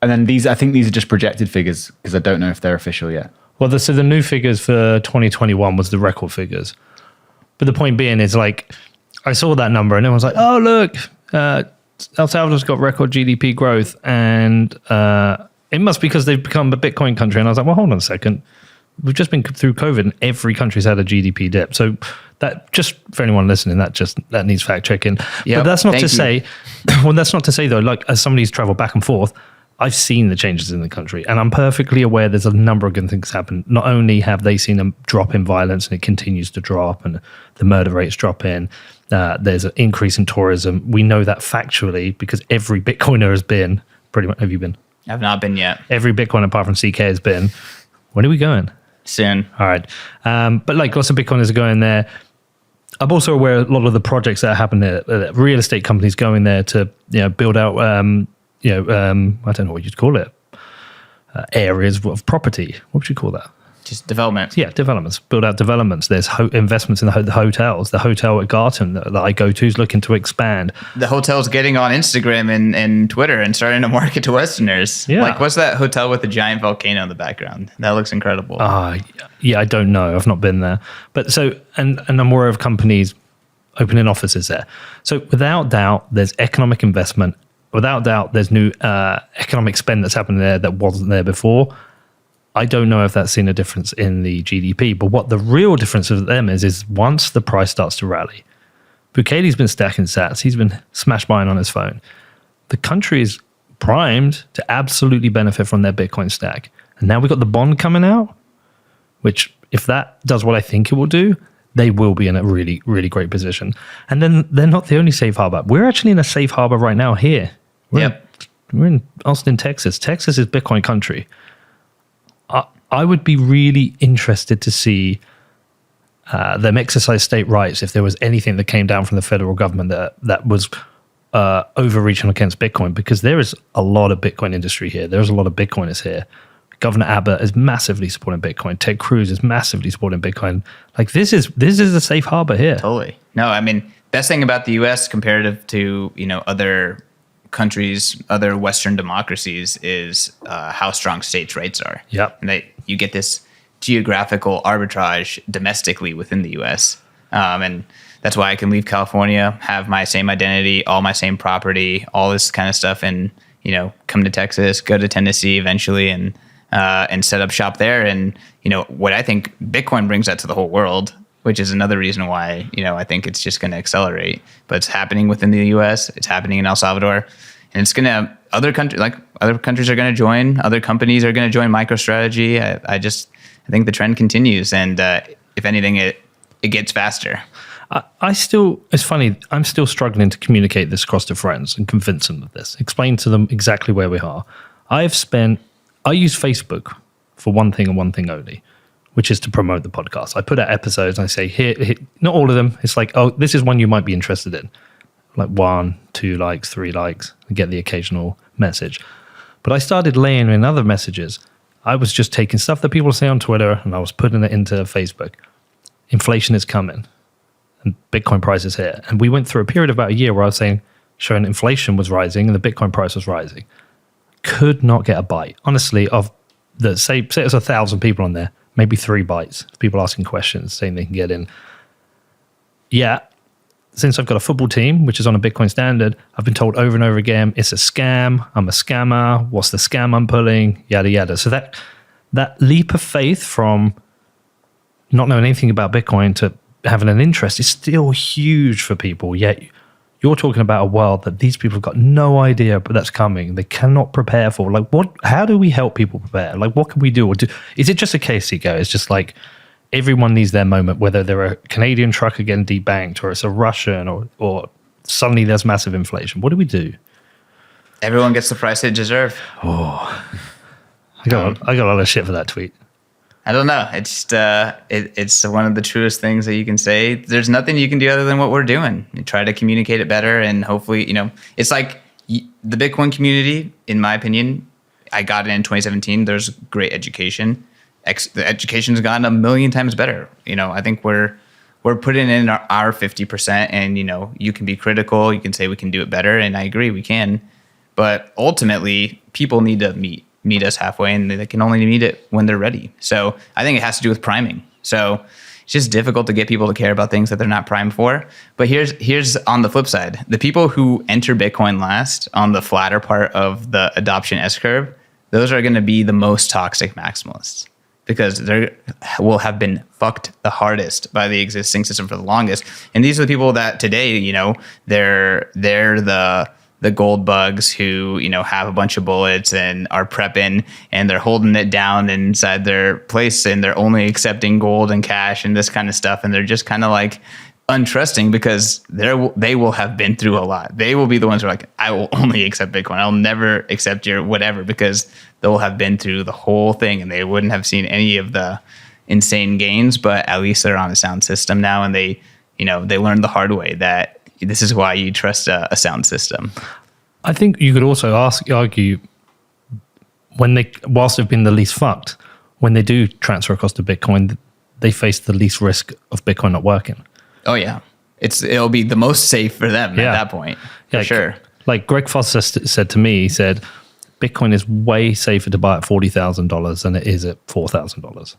C: And then I think these are just projected figures because I don't know if they're official yet.
A: Well, so the new figures for 2021 was the record figures. But the point being is, like, I saw that number and everyone's like, oh, look, El Salvador's got record GDP growth, and it must be because they've become a Bitcoin country. And I was like, well, hold on a second. We've just been through COVID and every country's had a GDP dip. So that, just for anyone listening, that needs fact checking.
B: Yep,
A: but that's not to say, well, that's not to say though, like, as somebody who's traveled back and forth, I've seen the changes in the country, and I'm perfectly aware there's a number of good things happen. Not only have they seen a drop in violence and it continues to drop, and the murder rates drop in, there's an increase in tourism. We know that factually because every Bitcoiner has been, pretty much. Have you been?
B: I've not been yet.
A: Every Bitcoin apart from CK has been. When are we going?
B: Soon.
A: All right. But like lots of Bitcoiners are going there. I'm also aware a lot of the projects that happen there, real estate companies going there to build out I don't know what you'd call it, areas of property. What would you call that?
B: Just development.
A: Yeah, developments. Build out developments. There's investments in the hotels. The hotel at Garton that I go to is looking to expand.
B: The hotel's getting on Instagram and Twitter and starting to market to Westerners.
A: Yeah.
B: Like, what's that hotel with the giant volcano in the background? That looks incredible.
A: Yeah, I don't know. I've not been there. But so, and I'm aware of companies opening offices there. So without doubt, there's economic investment. Without doubt, there's new economic spend that's happened there that wasn't there before. I don't know if that's seen a difference in the GDP, but what the real difference of them is once the price starts to rally, Bukele's been stacking sats. He's been smash buying on his phone. The country is primed to absolutely benefit from their Bitcoin stack. And now we've got the bond coming out, which if that does what I think it will do, they will be in a really, really great position. And then they're not the only safe harbor. We're actually in a safe harbor right now here. We're in Austin, Texas. Texas is Bitcoin country. I would be really interested to see them exercise state rights if there was anything that came down from the federal government that was overreaching against Bitcoin, because there is a lot of Bitcoin industry here. There's a lot of Bitcoiners here. Governor Abbott is massively supporting Bitcoin. Ted Cruz is massively supporting Bitcoin. Like this is a safe harbor here.
B: Totally. No, I mean, best thing about the U.S. comparative to other countries, other Western democracies, is how strong states' rights are.
A: Yep.
B: And you get this geographical arbitrage domestically within the U.S. And that's why I can leave California, have my same identity, all my same property, all this kind of stuff, and come to Texas, go to Tennessee eventually, and set up shop there. And what I think Bitcoin brings that to the whole world, which is another reason why I think it's just going to accelerate. But it's happening within the U.S. It's happening in El Salvador, and it's going to other countries are going to join. Other companies are going to join MicroStrategy. I think the trend continues, and if anything, it gets faster.
A: It's funny, I'm still struggling to communicate this across to friends and convince them of this, explain to them exactly where we are. I use Facebook for one thing and one thing only, which is to promote the podcast. I put out episodes and I say, here, not all of them. It's like, oh, this is one you might be interested in. Like 1, 2 likes, 3 likes, and get the occasional message. But I started laying in other messages. I was just taking stuff that people say on Twitter and I was putting it into Facebook. Inflation is coming and Bitcoin price is here. And we went through a period of about a year where I was showing inflation was rising and the Bitcoin price was rising. Could not get a bite. Honestly, of the say there's 1,000 people on there, maybe 3 bites. People asking questions, saying they can get in. Yeah, since I've got a football team, which is on a Bitcoin standard, I've been told over and over again, it's a scam. I'm a scammer. What's the scam I'm pulling? Yada, yada. So that leap of faith from not knowing anything about Bitcoin to having an interest is still huge for people. Yet you're talking about a world that these people have got no idea, but that's coming. They cannot prepare for. Like, how do we help people prepare? Like, what can we do? Is it just a case, Hugo? It's just like everyone needs their moment, whether they're a Canadian trucker getting debanked or it's a Russian or suddenly there's massive inflation. What do we do?
B: Everyone gets the price they deserve.
A: Oh, I got a lot of shit for that tweet.
B: I don't know. It's just, it's one of the truest things that you can say. There's nothing you can do other than what we're doing. You try to communicate it better, and hopefully, it's like the Bitcoin community, in my opinion, I got it in 2017. There's great education. The education's gotten a million times better. I think we're putting in our 50%, and you can be critical. You can say we can do it better, and I agree we can. But ultimately, people need to meet us halfway, and they can only meet it when they're ready. So I think it has to do with priming. So it's just difficult to get people to care about things that they're not primed for. But here's on the flip side, the people who enter Bitcoin last on the flatter part of the adoption S-curve, those are going to be the most toxic maximalists, because they will have been fucked the hardest by the existing system for the longest. And these are the people that today, they're the gold bugs who, have a bunch of bullets and are prepping, and they're holding it down inside their place, and they're only accepting gold and cash and this kind of stuff. And they're just kind of like untrusting, because they will have been through a lot. They will be the ones who are like, I will only accept Bitcoin. I'll never accept your whatever, because they'll have been through the whole thing and they wouldn't have seen any of the insane gains, but at least they're on a sound system now. And they learned the hard way that this is why you trust a sound system. I
A: think you could also argue whilst they've been the least fucked, when they do transfer across to Bitcoin, they face the least risk of Bitcoin not working.
B: Oh yeah, it'll be the most safe for them at that point. For sure. Like Greg Foster said to me, he said, Bitcoin is way safer to buy at $40,000 than it is at $4,000.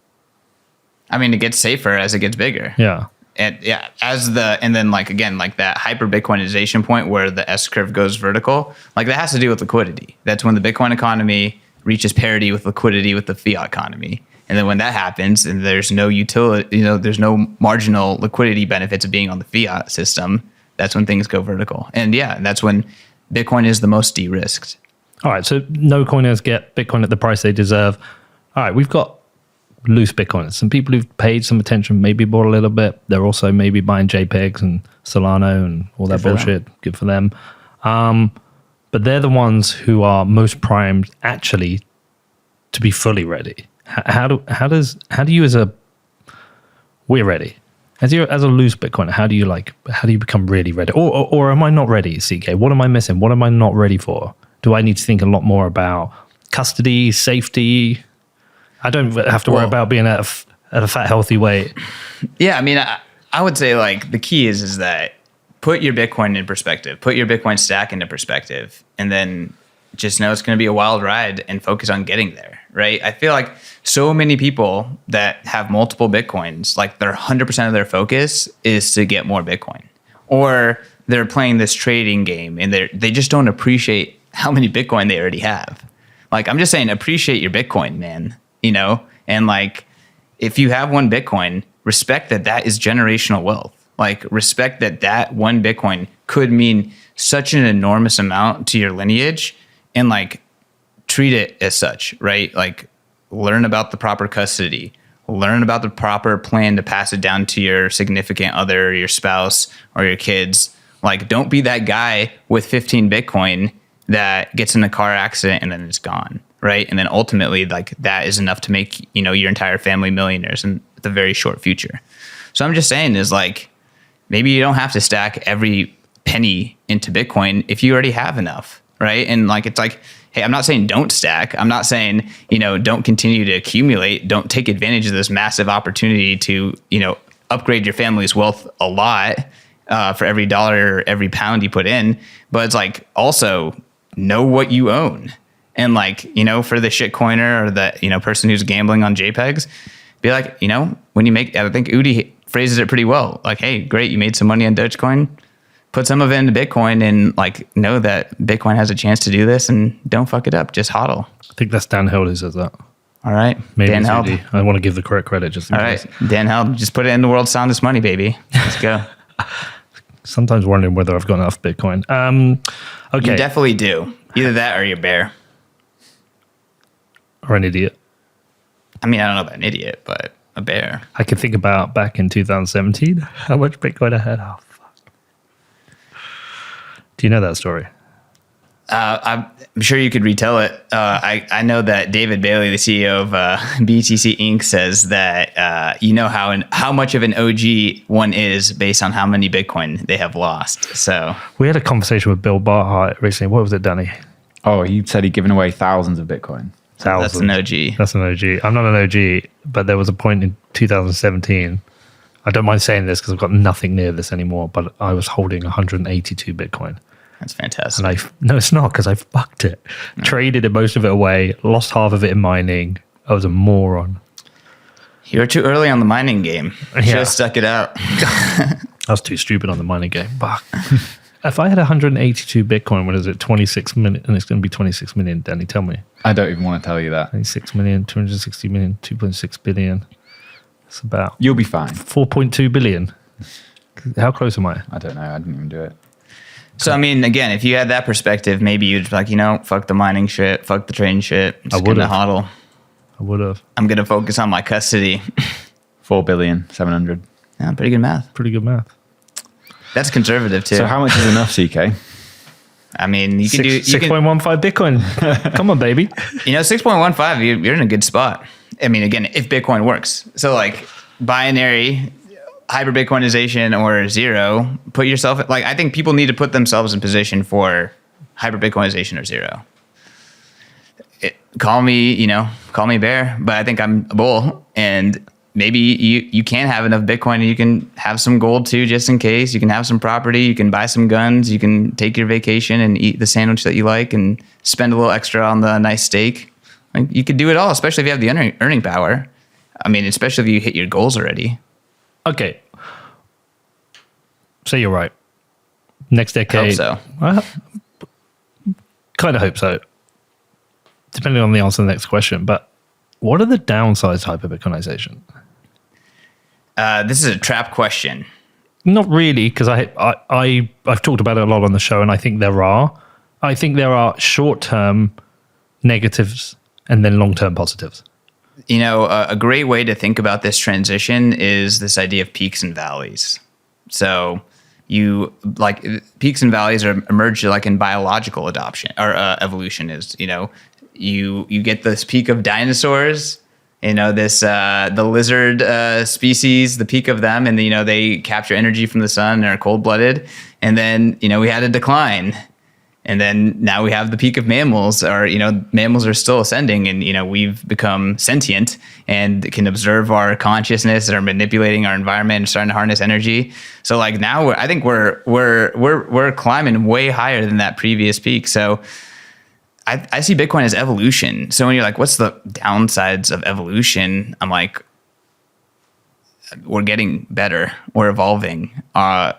B: I mean, it gets safer as it gets bigger. Yeah. And then that hyperbitcoinization point where the S curve goes vertical, like that has to do with liquidity. That's when the Bitcoin economy reaches parity with liquidity with the fiat economy. And then when that happens and there's no utility, there's no marginal liquidity benefits of being on the fiat system, That's when things go vertical. And yeah, that's when Bitcoin is the most de-risked.
A: All right, so no coiners get Bitcoin at the price they deserve. All right, we've got loose Bitcoiners. Some people who've paid some attention, maybe bought a little bit. They're also maybe buying JPEGs and Solano and all that bullshit. Good for them. But they're the ones who are most primed actually to be fully ready. How do you we're ready. As a loose Bitcoiner, how do you become really ready? Or am I not ready, CK? What am I missing? What am I not ready for? Do I need to think a lot more about custody, safety? I don't have to worry about being at a fat, healthy weight.
B: Yeah, I mean, I would say like the key is that put your Bitcoin in perspective, put your Bitcoin stack into perspective, and then just know it's going to be a wild ride and focus on getting there, right? I feel like so many people that have multiple Bitcoins, like their 100% of their focus is to get more Bitcoin, or they're playing this trading game and they just don't appreciate how many Bitcoin they already have. Like, I'm just saying, appreciate your Bitcoin, man, and like, if you have one Bitcoin, respect that is generational wealth. Like, respect that one Bitcoin could mean such an enormous amount to your lineage, and like treat it as such, right? Like, learn about the proper custody, learn about the proper plan to pass it down to your significant other, your spouse, or your kids. Like, don't be that guy with 15 Bitcoin that gets in a car accident and then it's gone, right? And then ultimately, like, that is enough to make, your entire family millionaires in the very short future. So I'm just saying is like, maybe you don't have to stack every penny into Bitcoin if you already have enough, right? And like, it's like, hey, I'm not saying don't stack. I'm not saying, don't continue to accumulate. Don't take advantage of this massive opportunity to, upgrade your family's wealth a lot for every dollar, every pound you put in. But it's like, also know what you own. And like, for the shitcoiner or the, person who's gambling on JPEGs, be like, when you make, I think Udi phrases it pretty well. Like, hey, great, you made some money on Dogecoin. Put some of it into Bitcoin and like know that Bitcoin has a chance to do this and don't fuck it up. Just hodl.
A: I think that's Dan Held who says that.
B: All right.
A: Maybe
B: Dan Held.
A: I want to give the correct credit just in case.
B: All right. Dan Held, just put it in the world's soundest money, baby. Let's go.
A: Sometimes wondering whether I've got enough Bitcoin. Okay.
B: You definitely do. Either that or you're a bear.
A: Or an idiot.
B: I mean, I don't know about an idiot, but a bear.
A: I can think about back in 2017, how much Bitcoin I had. Oh, fuck. Do you know that story?
B: I'm sure you could retell it. I know that David Bailey, the CEO of BTC Inc., says that how much of an OG one is based on how many Bitcoin they have lost. So
A: we had a conversation with Bill Barhart recently. What was it, Danny?
C: Oh, he said he'd given away thousands of Bitcoin.
B: That's an OG.
A: That's an OG. I'm not an OG, but there was a point in 2017. I don't mind saying this because I've got nothing near this anymore, but I was holding 182 Bitcoin.
B: That's fantastic.
A: And no, it's not, because I fucked it. Traded most of it away, lost half of it in mining. I was a moron.
B: You were too early on the mining game. You should have stuck it out.
A: I was too stupid on the mining game. Fuck. If I had 182 Bitcoin, what is it, 26 million, and it's going to be 26 million, Danny, tell me.
C: I don't even want to tell you that.
A: 26 million, 260 million, 2.6 billion. It's about...
C: You'll be fine.
A: 4.2 billion. How close am I?
C: I don't know. I didn't even do it.
B: So, I mean, again, if you had that perspective, maybe you'd be like, fuck the mining shit, fuck the trading shit. I'm just going to hodl.
A: I would have.
B: I'm going to focus on my custody.
C: 4,700,000,000.
B: Yeah, pretty good math.
A: Pretty good math.
B: That's conservative, too.
C: So how much is enough, CK?
B: I mean, you can do...
A: 6.15 Bitcoin. Come on, baby.
B: 6.15, you're in a good spot. I mean, again, if Bitcoin works. So, like, binary... Hyperbitcoinization or zero, put yourself, like, I think people need to put themselves in position for Hyperbitcoinization or zero. Call me bear, but I think I'm a bull, and maybe you can have enough Bitcoin and you can have some gold too, just in case. You can have some property, you can buy some guns, you can take your vacation and eat the sandwich that you like and spend a little extra on the nice steak. Like, you could do it all, especially if you have the earning power. I mean, especially if you hit your goals already.
A: Okay. Say you're right. Next decade.
B: I hope
A: so. Kind of hope so. Depending on the answer to the next question. But what are the downsides to hyperbitcoinization?
B: This is a trap question.
A: Not really, because I've talked about it a lot on the show, and I think there are short-term negatives and then long-term positives.
B: A great way to think about this transition is this idea of peaks and valleys. So you like peaks and valleys are emerged like in biological adoption or evolution is, you get this peak of dinosaurs, the lizard species, the peak of them, and they capture energy from the sun and are cold-blooded. And then, we had a decline. And then now we have the peak of mammals, or, mammals are still ascending, and, we've become sentient and can observe our consciousness and are manipulating our environment and starting to harness energy. So like now I think we're climbing way higher than that previous peak. So I see Bitcoin as evolution. So when you're like, what's the downsides of evolution? I'm like, we're getting better. We're evolving.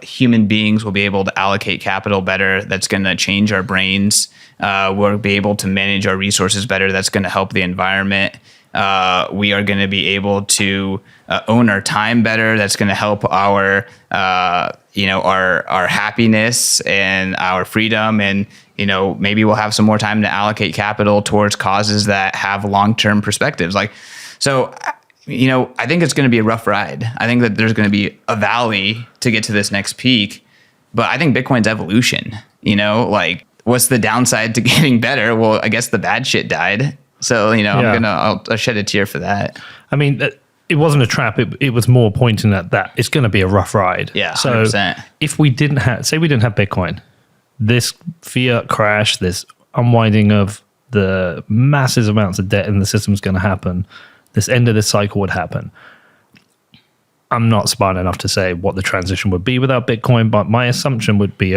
B: Human beings will be able to allocate capital better. That's going to change our brains. We'll be able to manage our resources better. That's going to help the environment. We are going to be able to own our time better. That's going to help our happiness and our freedom. And, maybe we'll have some more time to allocate capital towards causes that have long-term perspectives. I think it's going to be a rough ride. I think that there's going to be a valley to get to this next peak, but I think Bitcoin's evolution, what's the downside to getting better? Well, I guess the bad shit died. So, I'll shed a tear for that.
A: I mean, it wasn't a trap. It was more pointing at that. It's going to be a rough ride.
B: Yeah, 100%.
A: So if we didn't have Bitcoin, this fiat crash, this unwinding of the massive amounts of debt in the system is going to happen. This end of this cycle would happen. I'm not smart enough to say what the transition would be without Bitcoin, but my assumption would be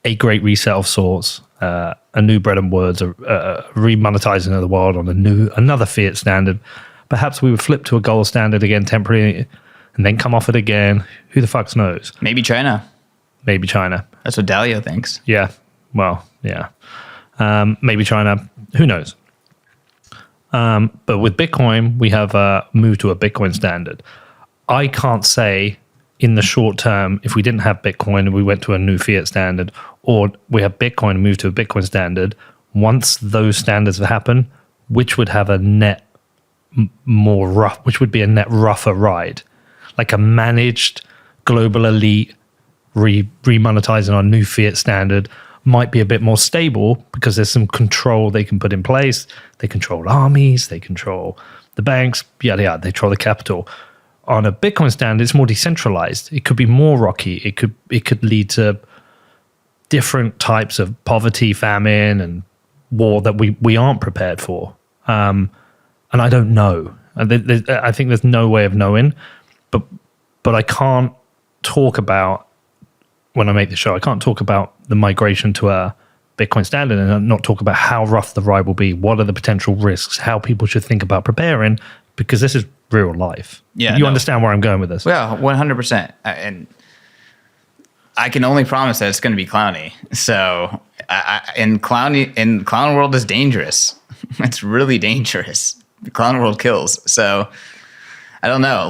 A: a great reset of sorts, a new bread and words, a remonetizing of the world on another fiat standard. Perhaps we would flip to a gold standard again temporarily and then come off it again. Who the fuck knows?
B: Maybe China.
A: That's
B: what Dalio thinks.
A: Yeah. Well, yeah. Maybe China. Who knows? But with Bitcoin, we have moved to a Bitcoin standard. I can't say in the short term, if we didn't have Bitcoin and we went to a new fiat standard, or we have Bitcoin and moved to a Bitcoin standard, once those standards happen, which would have a net more rough, which would be a net rougher ride, like a managed global elite remonetizing our new fiat standard might be a bit more stable because there's some control they can put in place. They control armies, they control the banks, yada yada, they control the capital. On a Bitcoin standard, it's more decentralized. It could be more rocky. It could lead to different types of poverty, famine, and war that we aren't prepared for. And I don't know. I think there's no way of knowing, but I can't talk about, when I make the show, I can't talk about the migration to a Bitcoin standard and not talk about how rough the ride will be, what are the potential risks, how people should think about preparing, because this is real life. Yeah, you understand where I'm going with this?
B: Yeah, 100%. And I can only promise that it's going to be clowny. So, clown world is dangerous. It's really dangerous. The clown world kills. So, I don't know.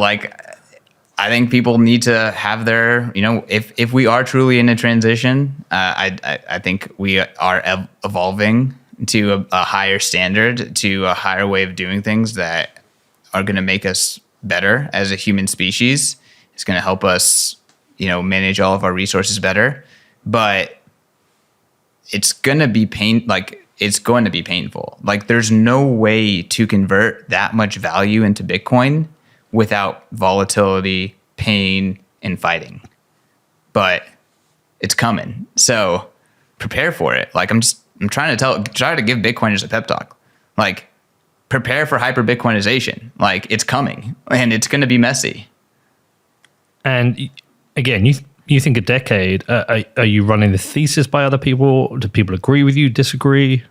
B: I think people need to have their, if we are truly in a transition, I think we are evolving to a higher standard, to a higher way of doing things that are going to make us better as a human species. It's going to help us, manage all of our resources better. But it's going to be it's going to be painful. There's no way to convert that much value into Bitcoin without volatility, pain, and fighting. But it's coming. So prepare for it. I'm trying to give Bitcoiners a pep talk. Prepare for hyperbitcoinization. It's coming and it's going to be messy.
A: And again, you think a decade, are you running the thesis by other people? Do people agree with you, disagree?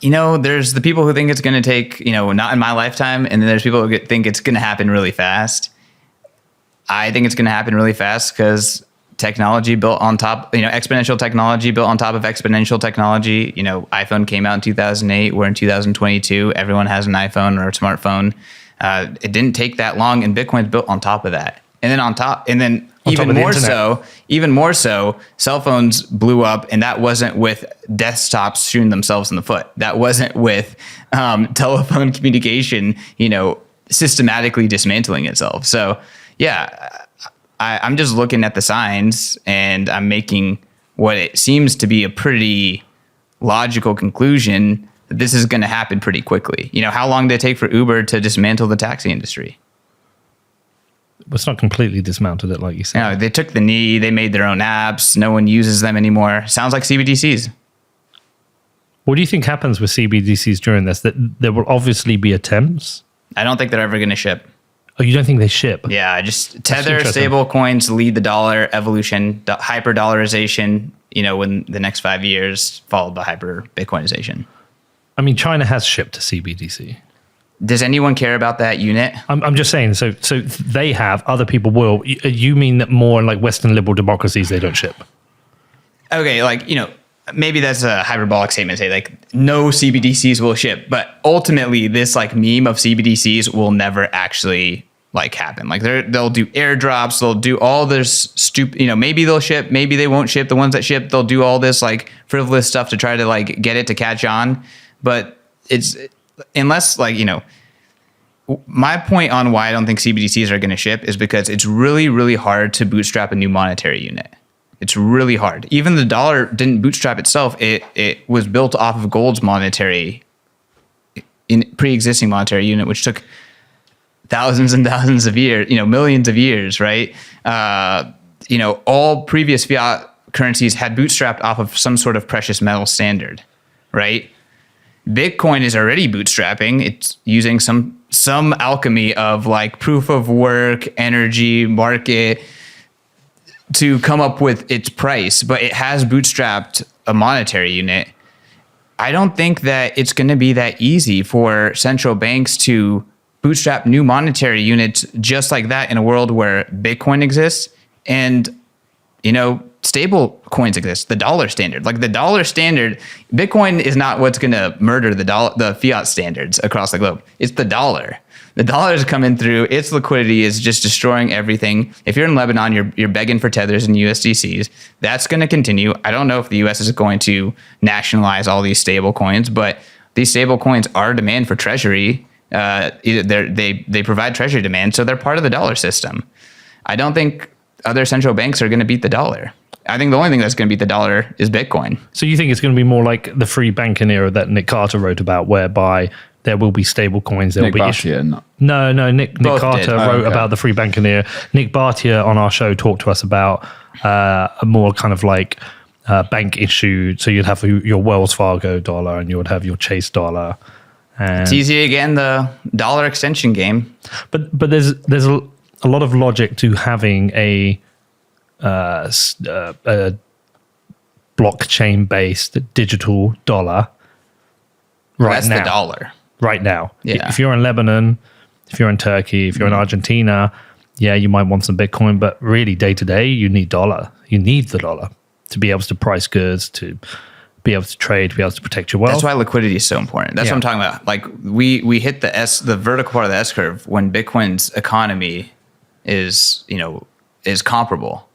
B: There's the people who think it's going to take, not in my lifetime. And then there's people who think it's going to happen really fast. I think it's going to happen really fast because technology built on top, exponential technology built on top of exponential technology. iPhone came out in 2008. We're in 2022. Everyone has an iPhone or a smartphone. It didn't take that long, and Bitcoin's built on top of that. And then
A: On top of the internet.
B: Even more so, cell phones blew up, and that wasn't with desktops shooting themselves in the foot. That wasn't with telephone communication, systematically dismantling itself. So, yeah, I'm just looking at the signs, and I'm making what it seems to be a pretty logical conclusion that this is going to happen pretty quickly. How long did it take for Uber to dismantle the taxi industry?
A: It's not completely dismounted it, like you said.
B: No, they took the knee. They made their own apps. No one uses them anymore. Sounds like CBDCs.
A: What do you think happens with CBDCs during this? That there will obviously be attempts.
B: I don't think they're ever going to ship.
A: Oh, you don't think they ship?
B: Yeah, just Tether stable coins lead the dollar evolution, hyper dollarization, in the next 5 years, followed by hyper Bitcoinization.
A: I mean, China has shipped to CBDC.
B: Does anyone care about that unit?
A: I'm just saying, so they have, other people will. You mean that more in like Western liberal democracies, they don't ship?
B: Okay, maybe that's a hyperbolic statement to say like no CBDCs will ship, but ultimately this like meme of CBDCs will never actually like happen. Like they'll do airdrops, they'll do all this stupid, maybe they'll ship, maybe they won't ship. The ones that ship, they'll do all this like frivolous stuff to try to like get it to catch on. But it's unless my point on why I don't think CBDCs are going to ship is because it's really, really hard to bootstrap a new monetary unit. It's really hard. Even the dollar didn't bootstrap itself. It was built off of gold's pre-existing monetary unit, which took thousands and thousands of years, millions of years, right? All previous fiat currencies had bootstrapped off of some sort of precious metal standard, right? Bitcoin is already bootstrapping. It's using some alchemy of like proof of work, energy, market to come up with its price, but it has bootstrapped a monetary unit. I don't think that it's going to be that easy for central banks to bootstrap new monetary units just like that in a world where Bitcoin exists and, stable coins exist. The dollar standard, like the dollar standard, Bitcoin is not what's going to murder the fiat standards across the globe. It's the dollar. The dollar is coming through. Its liquidity is just destroying everything. If you're in Lebanon, you're begging for tethers and USDCs. That's going to continue. I don't know if the US is going to nationalize all these stable coins, but these stable coins are demand for treasury. They provide treasury demand, so they're part of the dollar system. I don't think other central banks are going to beat the dollar. I think the only thing that's going to beat the dollar is Bitcoin.
A: So you think it's going to be more like the free banking era that Nick Carter wrote about, whereby there will be stable coins. There will be
C: Bhatia,
A: No. Nick Carter wrote about the free banking era. Nick Bhatia on our show talked to us about a more kind of like bank issued. So you'd have your Wells Fargo dollar and you would have your Chase dollar. And
B: it's easy again, the dollar extension game.
A: But there's a lot of logic to having a blockchain-based digital dollar
B: That's the dollar.
A: Right now.
B: Yeah.
A: If you're in Lebanon, if you're in Turkey, if you're in Argentina, yeah, you might want some Bitcoin, but really day to day, you need dollar. You need the dollar to be able to price goods, to be able to trade, to be able to protect your wealth.
B: That's why liquidity is so important. That's what I'm talking about. Like we hit the vertical part of the S curve when Bitcoin's economy is comparable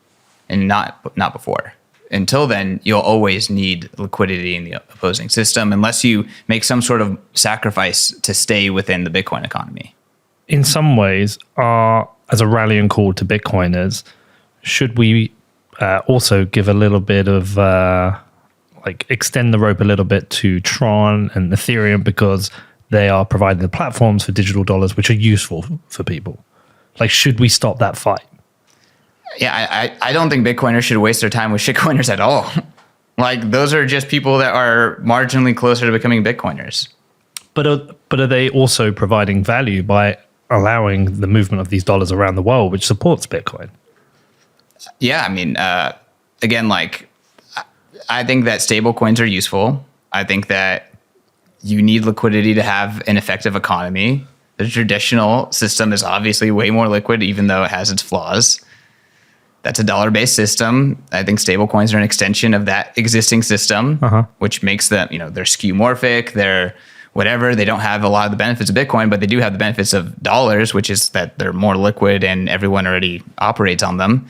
B: and not before. Until then, you'll always need liquidity in the opposing system unless you make some sort of sacrifice to stay within the Bitcoin economy.
A: In some ways, as a rallying call to Bitcoiners, should we also give a little bit of extend the rope a little bit to Tron and Ethereum, because they are providing the platforms for digital dollars which are useful for people? Like, should we stop that fight?
B: Yeah, I don't think Bitcoiners should waste their time with shitcoiners at all. Like, those are just people that are marginally closer to becoming Bitcoiners.
A: But are they also providing value by allowing the movement of these dollars around the world, which supports Bitcoin?
B: Yeah, I mean, again, I think that stable coins are useful. I think that you need liquidity to have an effective economy. The traditional system is obviously way more liquid, even though it has its flaws. That's a dollar-based system. I think stable coins are an extension of that existing system, which makes them, they're skeuomorphic, they're whatever. They don't have a lot of the benefits of Bitcoin, but they do have the benefits of dollars, which is that they're more liquid and everyone already operates on them.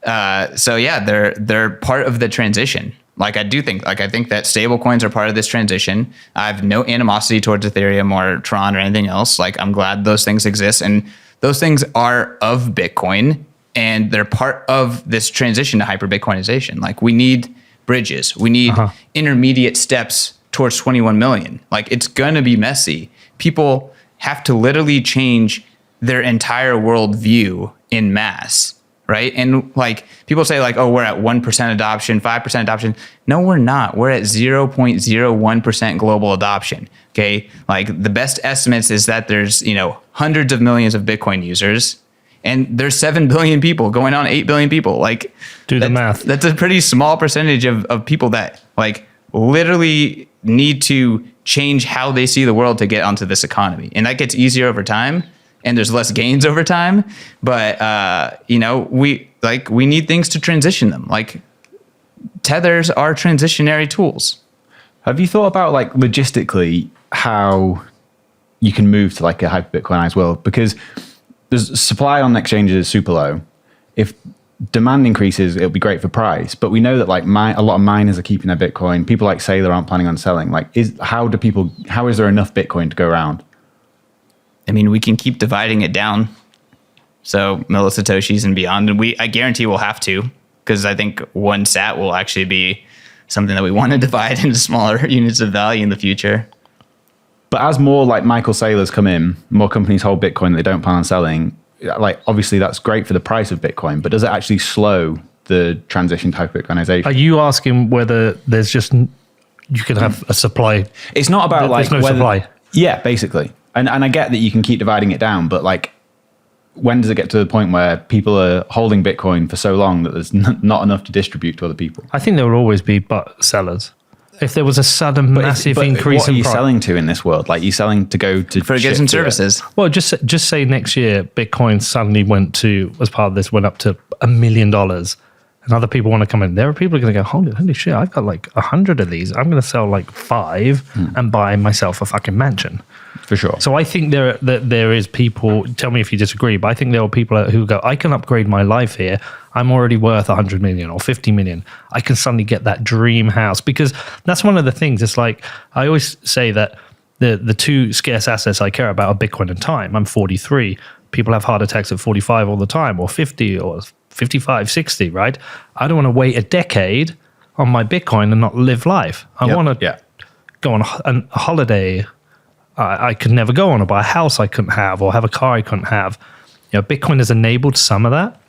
B: So yeah, they're part of the transition. Like I think that stable coins are part of this transition. I have no animosity towards Ethereum or Tron or anything else. Like I'm glad those things exist, and those things are of Bitcoin, and they're part of this transition to hyperbitcoinization. Like we need bridges, we need intermediate steps towards 21 million. Like it's gonna be messy. People have to literally change their entire worldview in mass. Right. And like people say like, oh, we're at 1% adoption, 5% adoption. No, we're not. We're at 0.01% global adoption. OK, like the best estimates is that there's, hundreds of millions of Bitcoin users, and there's 7 billion people going on 8 billion people. Like
A: do the math.
B: That's a pretty small percentage of people that like literally need to change how they see the world to get onto this economy. And that gets easier over time. And there's less gains over time, but we need things to transition them. Like tethers are transitionary tools.
C: Have you thought about like logistically how you can move to like a hyper-Bitcoinized world? Because there's supply on exchanges is super low. If demand increases, it'll be great for price. But we know that like a lot of miners are keeping their Bitcoin. People like Saylor aren't planning on selling. Like, how is there enough Bitcoin to go around?
B: I mean, we can keep dividing it down. So millisatoshis and beyond. And I guarantee we'll have to, because I think one sat will actually be something that we want to divide into smaller units of value in the future.
C: But as more like Michael Saylors come in, more companies hold Bitcoin that they don't plan on selling. Like obviously that's great for the price of Bitcoin, but does it actually slow the transition to hyper-Bitcoinization?
A: Are you asking whether there's just you can have a supply?
C: It's not about like
A: there's no supply.
C: Yeah, basically. And I get that you can keep dividing it down, but like, when does it get to the point where people are holding Bitcoin for so long that there's not enough to distribute to other people?
A: I think there will always be sellers. If there was a sudden massive increase
C: what are
A: in
C: you
A: price,
C: selling to in this world? Like you selling to go to
B: for goods and services.
A: Well, just say next year Bitcoin suddenly went up to $1 million, and other people want to come in. There are people who are going to go, holy shit! I've got like 100 of these. I'm going to sell like 5 and buy myself a fucking mansion.
C: For sure.
A: So I think there is people, tell me if you disagree, but I think there are people who go, I can upgrade my life here. I'm already worth 100 million or 50 million. I can suddenly get that dream house, because that's one of the things. It's like, I always say that the two scarce assets I care about are Bitcoin and time. I'm 43. People have heart attacks at 45 all the time, or 50 or 55, 60, right? I don't want to wait a decade on my Bitcoin and not live life. I want to go on a holiday I could never go on, or buy a house I couldn't have, or have a car I couldn't have. Bitcoin has enabled some of that.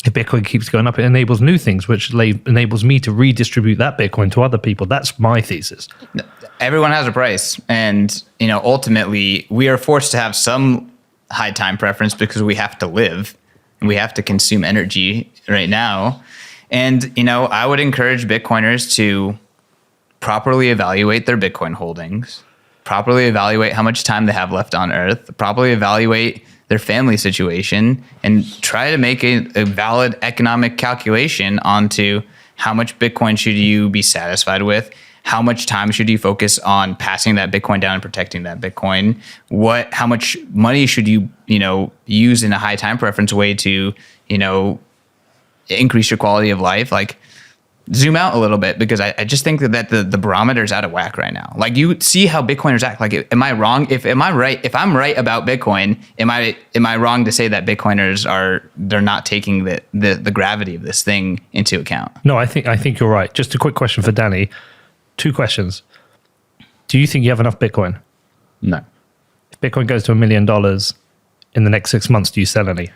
A: If Bitcoin keeps going up, it enables new things, which enables me to redistribute that Bitcoin to other people. That's my thesis.
B: Everyone has a price, and ultimately we are forced to have some high time preference because we have to live and we have to consume energy right now. And I would encourage Bitcoiners to properly evaluate their Bitcoin holdings, properly evaluate how much time they have left on Earth, properly evaluate their family situation, and try to make a valid economic calculation onto how much Bitcoin should you be satisfied with, how much time should you focus on passing that Bitcoin down and protecting that Bitcoin, how much money should you use in a high time preference way to increase your quality of life. Like, zoom out a little bit, because I just think that the barometer is out of whack right now. Like, you see how Bitcoiners act. Like, am I wrong? If I'm right about Bitcoin, am I wrong to say that Bitcoiners they're not taking the gravity of this thing into account?
A: No, I think you're right. Just a quick question for Danny. 2 questions. Do you think you have enough Bitcoin?
C: No.
A: If Bitcoin goes to $1 million in the next 6 months, do you sell any?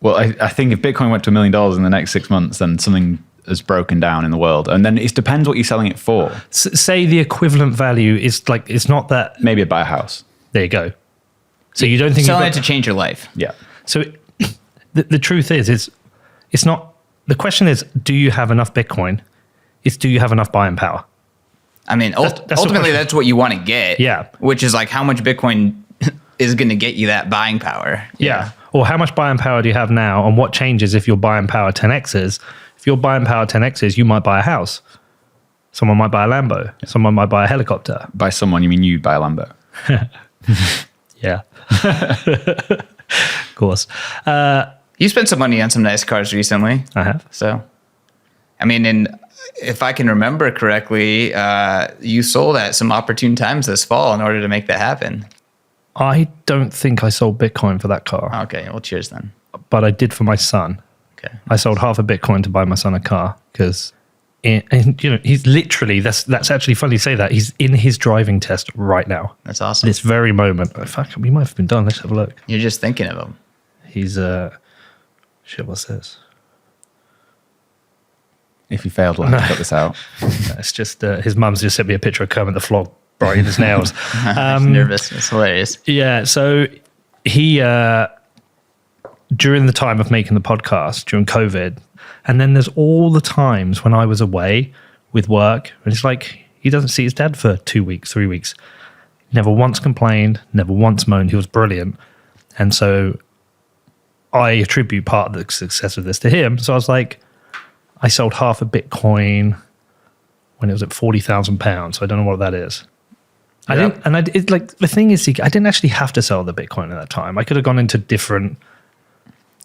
C: Well, I think if Bitcoin went to $1 million in the next 6 months, then something has broken down in the world. And then it depends what you're selling it for.
A: Say the equivalent value is like, it's not that.
C: Maybe I'd buy a house.
A: There you go. So you don't think
B: selling it to change your life?
C: Yeah.
A: So the truth is it's not, the question is, do you have enough Bitcoin? It's, do you have enough buying power?
B: I mean, ultimately that's what you want to get.
A: Yeah.
B: Which is like, how much Bitcoin is going to get you that buying power?
A: Yeah. Or how much buying power do you have now, and what changes if your buying power 10x's? If your buying power 10x's, you might buy a house. Someone might buy a Lambo. Someone might buy a helicopter.
C: By someone, you mean you buy a Lambo?
A: Yeah. Of course.
B: You spent some money on some nice cars recently.
A: I have.
B: So, I mean, and if I can remember correctly, you sold at some opportune times this fall in order to make that happen.
A: I don't think I sold Bitcoin for that car,
B: Okay, well, cheers then.
A: but I did for my son.
B: Okay.
A: I sold half a Bitcoin to buy my son a car because, he's literally, that's actually funny you say that. He's in his driving test right now.
B: That's awesome.
A: This very moment. In fact, we might have been done. Let's have a look.
B: You're just thinking of him.
A: He's, shit, what's this?
C: If you failed, we'll have to cut this out.
A: It's just, his mum's just sent me a picture of Kermit the Frog biting his nails.
B: I'm nervous. It's hilarious.
A: Yeah, so he, during the time of making the podcast, during COVID, and then there's all the times when I was away with work, and it's like he doesn't see his dad for 2 weeks, 3 weeks. Never once complained, never once moaned. He was brilliant. And so I attribute part of the success of this to him. So I was like, I sold half a Bitcoin when it was at £40,000. So I don't know what that is. I
B: Yeah.
A: didn't, and I it, like the thing is, I didn't actually have to sell the Bitcoin at that time. I could have gone into different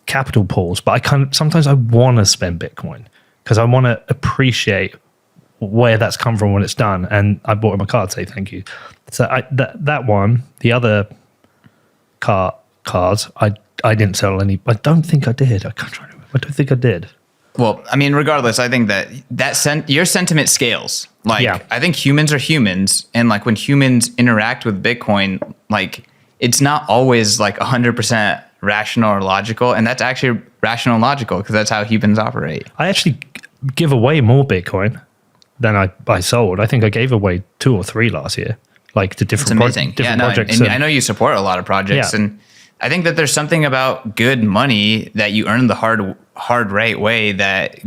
A: capital pools, but sometimes I want to spend Bitcoin because I want to appreciate where that's come from when it's done. And I bought him a car to say thank you. So that one, the other cars, I didn't sell any. I don't think I did. I can't try to remember. I don't think I did.
B: Well, I mean, regardless, I think that your sentiment scales. Like,
A: Yeah.
B: I think humans are humans, and like when humans interact with Bitcoin, like it's not always like 100% rational or logical, and that's actually rational and logical because that's how humans operate.
A: I actually give away more Bitcoin than I sold. I think I gave away 2 or 3 last year, like to
B: It's
A: different,
B: amazing.
A: different
B: Yeah, no,
A: projects.
B: and I know you support a lot of projects,
A: Yeah.
B: and I think that there's something about good money that you earn the hard right way that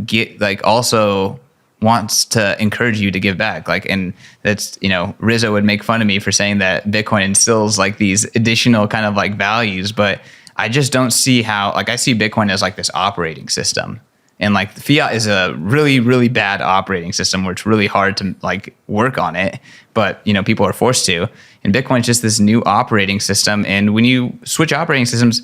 B: also wants to encourage you to give back. Like, and that's, Rizzo would make fun of me for saying that Bitcoin instills like these additional kind of like values, but I just don't see how, like, I see Bitcoin as like this operating system. And like fiat is a really, really bad operating system where it's really hard to like work on it, but people are forced to. And Bitcoin is just this new operating system. And when you switch operating systems,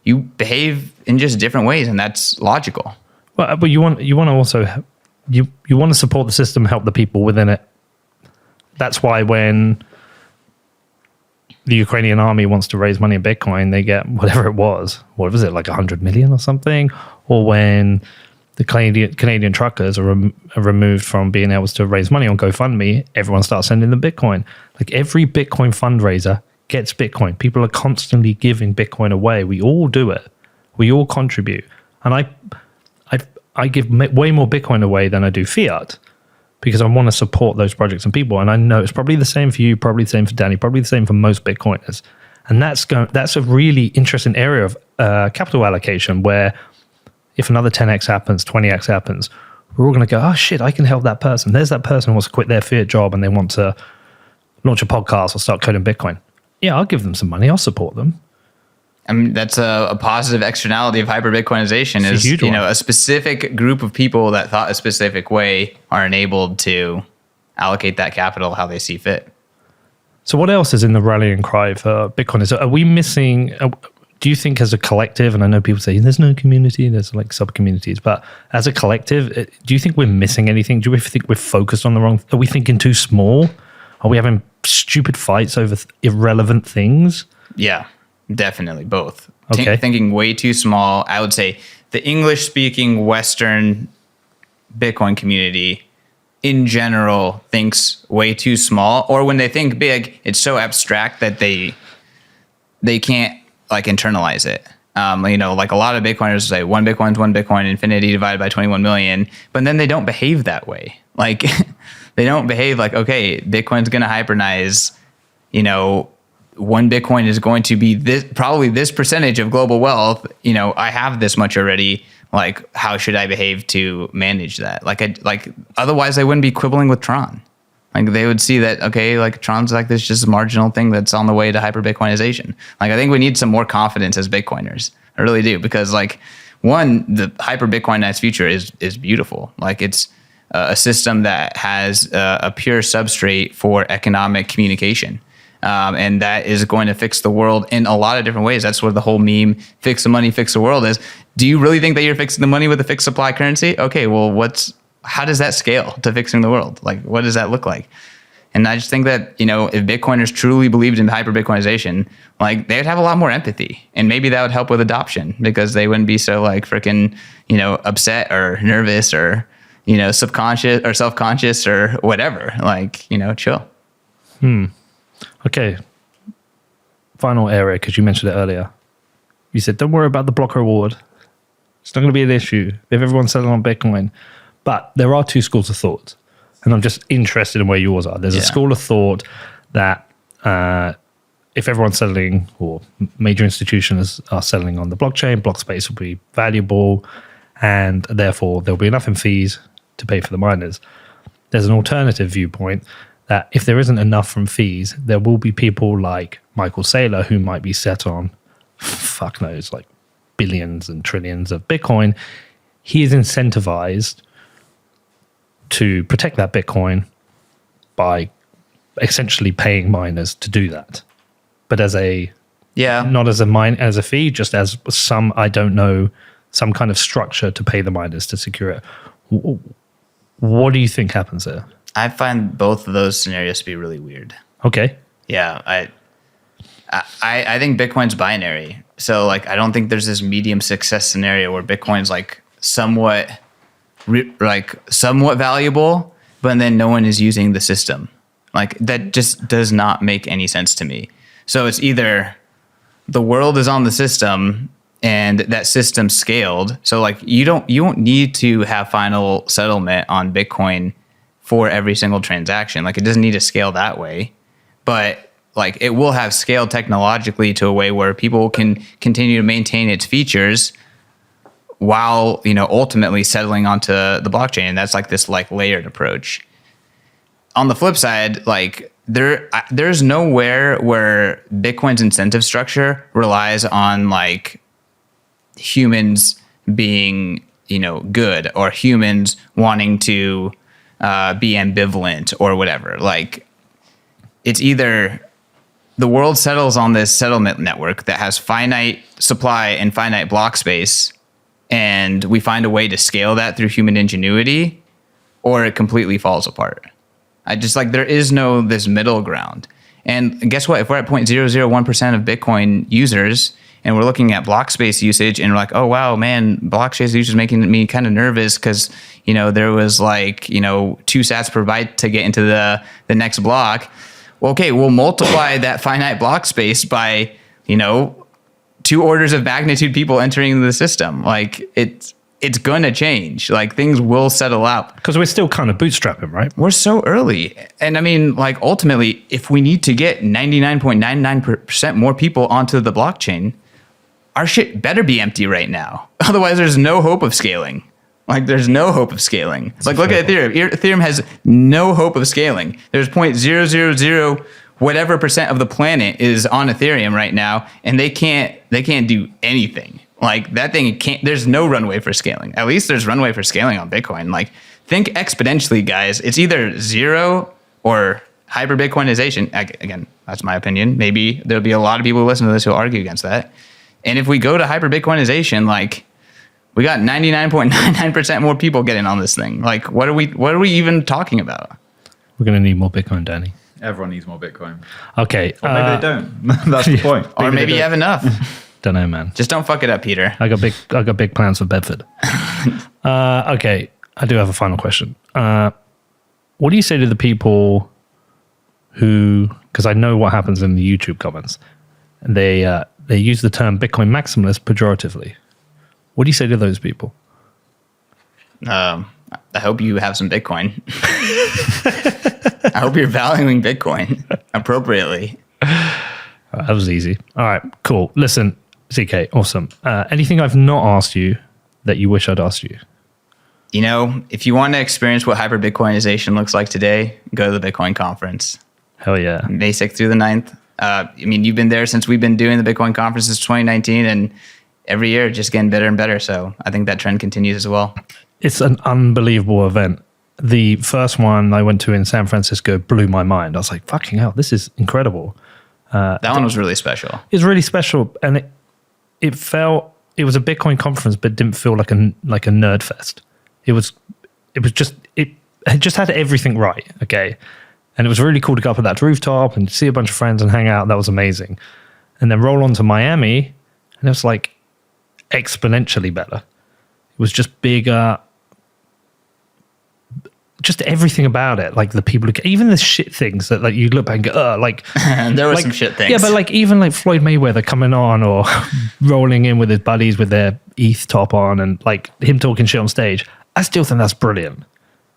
B: you behave in just different ways, and that's logical.
A: Well, but you want to also you want to support the system, help the people within it. That's why when the Ukrainian army wants to raise money in Bitcoin, they get whatever it was. What was it, like 100 million or something? Or when the Canadian truckers are removed from being able to raise money on GoFundMe, everyone starts sending them Bitcoin. Like every Bitcoin fundraiser gets Bitcoin. People are constantly giving Bitcoin away. We all do it. We all contribute. And I give way more Bitcoin away than I do fiat because I want to support those projects and people. And I know it's probably the same for you, probably the same for Danny, probably the same for most Bitcoiners. And that's a really interesting area of capital allocation where if another 10x happens, 20x happens, we're all going to go, oh shit, I can help that person. There's that person who wants to quit their fiat job and they want to launch a podcast or start coding Bitcoin. Yeah, I'll give them some money. I'll support them.
B: I mean, that's a positive externality of hyperbitcoinization is, a specific group of people that thought a specific way are enabled to allocate that capital how they see fit.
A: So what else is in the rallying cry for Bitcoin? Are we missing, do you think as a collective, and I know people say there's no community, there's like sub-communities, but as a collective, do you think we're missing anything? Do we think we're focused on the wrong, are we thinking too small? Are we having stupid fights over irrelevant things?
B: Yeah, definitely both.
A: Okay.
B: Thinking way too small. I would say the English-speaking Western Bitcoin community in general thinks way too small, or when they think big, it's so abstract that they can't like internalize it. Like a lot of Bitcoiners say one Bitcoin's one Bitcoin, infinity divided by 21 million, but then they don't behave that way. Like they don't behave like, okay, Bitcoin's going to hypernize, one Bitcoin is going to be probably this percentage of global wealth. I have this much already. Like, how should I behave to manage that? Otherwise I wouldn't be quibbling with Tron. Like they would see that, okay, like Tron's like this just marginal thing that's on the way to hyperbitcoinization. Like I think we need some more confidence as Bitcoiners. I really do, because like one, the hyperbitcoinized future is beautiful. Like it's a system that has a pure substrate for economic communication. And that is going to fix the world in a lot of different ways. That's what the whole meme, fix the money, fix the world is. Do you really think that you're fixing the money with a fixed supply currency? Okay, well, how does that scale to fixing the world? Like, what does that look like? And I just think that, if Bitcoiners truly believed in hyper-Bitcoinization, like, they would have a lot more empathy. And maybe that would help with adoption because they wouldn't be so, like, freaking, upset or nervous or, subconscious or self-conscious or whatever. Like, chill.
A: Okay. Final area, because you mentioned it earlier. You said, don't worry about the block reward. It's not going to be an issue if everyone's selling on Bitcoin. But there are two schools of thought. And I'm just interested in where yours are. There's a school of thought that if everyone's settling or major institutions are settling on the blockchain, block space will be valuable and therefore there'll be enough in fees to pay for the miners. There's an alternative viewpoint that if there isn't enough from fees, there will be people like Michael Saylor who might be set on, fuck knows, like billions and trillions of Bitcoin. He is incentivized to protect that Bitcoin by essentially paying miners to do that. But not as a fee, just as some kind of structure to pay the miners to secure it. What do you think happens there?
B: I find both of those scenarios to be really weird.
A: Okay.
B: Yeah, I think Bitcoin's binary. So like, I don't think there's this medium success scenario where Bitcoin's like somewhat valuable, but then no one is using the system. Like that just does not make any sense to me. So it's either the world is on the system and that system scaled. So like you don't need to have final settlement on Bitcoin for every single transaction. Like it doesn't need to scale that way, but like it will have scaled technologically to a way where people can continue to maintain its features while, ultimately settling onto the blockchain. And that's like this like layered approach. On the flip side, like there's nowhere where Bitcoin's incentive structure relies on like humans being, good or humans wanting to be ambivalent or whatever. Like it's either the world settles on this settlement network that has finite supply and finite block space, and we find a way to scale that through human ingenuity, or it completely falls apart. I just like, there is no this middle ground. And guess what? If we're at 0.001% of Bitcoin users and we're looking at block space usage and we're like, oh, wow, man, block space usage is making me kind of nervous because, there was like, 2 sats per byte to get into the next block. Well, okay, we'll multiply that finite block space by, 2 orders of magnitude people entering the system. Like it's going to change. Like things will settle out.
A: Because we're still kind of bootstrapping, right?
B: We're so early. And I mean, like ultimately, if we need to get 99.99% more people onto the blockchain, our shit better be empty right now. Otherwise, there's no hope of scaling. Like there's no hope of scaling. It's like, look at Ethereum. Ethereum has no hope of scaling. There's 0.000 whatever percent of the planet is on Ethereum right now, and they can't do anything. Like that thing can't, there's no runway for scaling. At least there's runway for scaling on Bitcoin. Like think exponentially, guys. It's either 0 or hyper-Bitcoinization. Again, that's my opinion. Maybe there'll be a lot of people who listen to this who argue against that. And if we go to hyper-Bitcoinization, like we got 99.99% more people getting on this thing. Like what are we even talking about?
A: We're going to need more Bitcoin, Danny.
C: Everyone needs more Bitcoin.
A: Okay.
C: Or maybe they don't. That's the point.
B: Or maybe you have enough.
A: Don't know, man.
B: Just don't fuck it up, Peter.
A: I got big plans for Bedford. Okay, I do have a final question. What do you say to the people who, because I know what happens in the YouTube comments, they use the term Bitcoin maximalist pejoratively. What do you say to those people?
B: I hope you have some Bitcoin. I hope you're valuing Bitcoin appropriapely.
A: That was easy. All right, cool. Listen, CK, awesome. Anything I've not asked you that you wish I'd asked you?
B: If you want to experience what hyper-Bitcoinization looks like today, go to the Bitcoin conference.
A: Hell yeah.
B: May 6th through the 9th. You've been there since we've been doing the Bitcoin conference since 2019, and every year just getting better and better. So I think that trend continues as well.
A: It's an unbelievable event. The first one I went to in San Francisco blew my mind. I was like, fucking hell, this is incredible.
B: That one was really special.
A: It was really special, and it was a Bitcoin conference, but didn't feel like a nerd fest. It just had everything right. Okay. And it was really cool to go up at that rooftop and see a bunch of friends and hang out. That was amazing. And then roll on to Miami, and it was like exponentially better. It was just bigger, just everything about it. Like the people, even the shit things that like you look back and go, like
B: there were some shit things.
A: Yeah, but like even like Floyd Mayweather coming on or rolling in with his buddies with their ETH top on and like him talking shit on stage. I still think that's brilliant.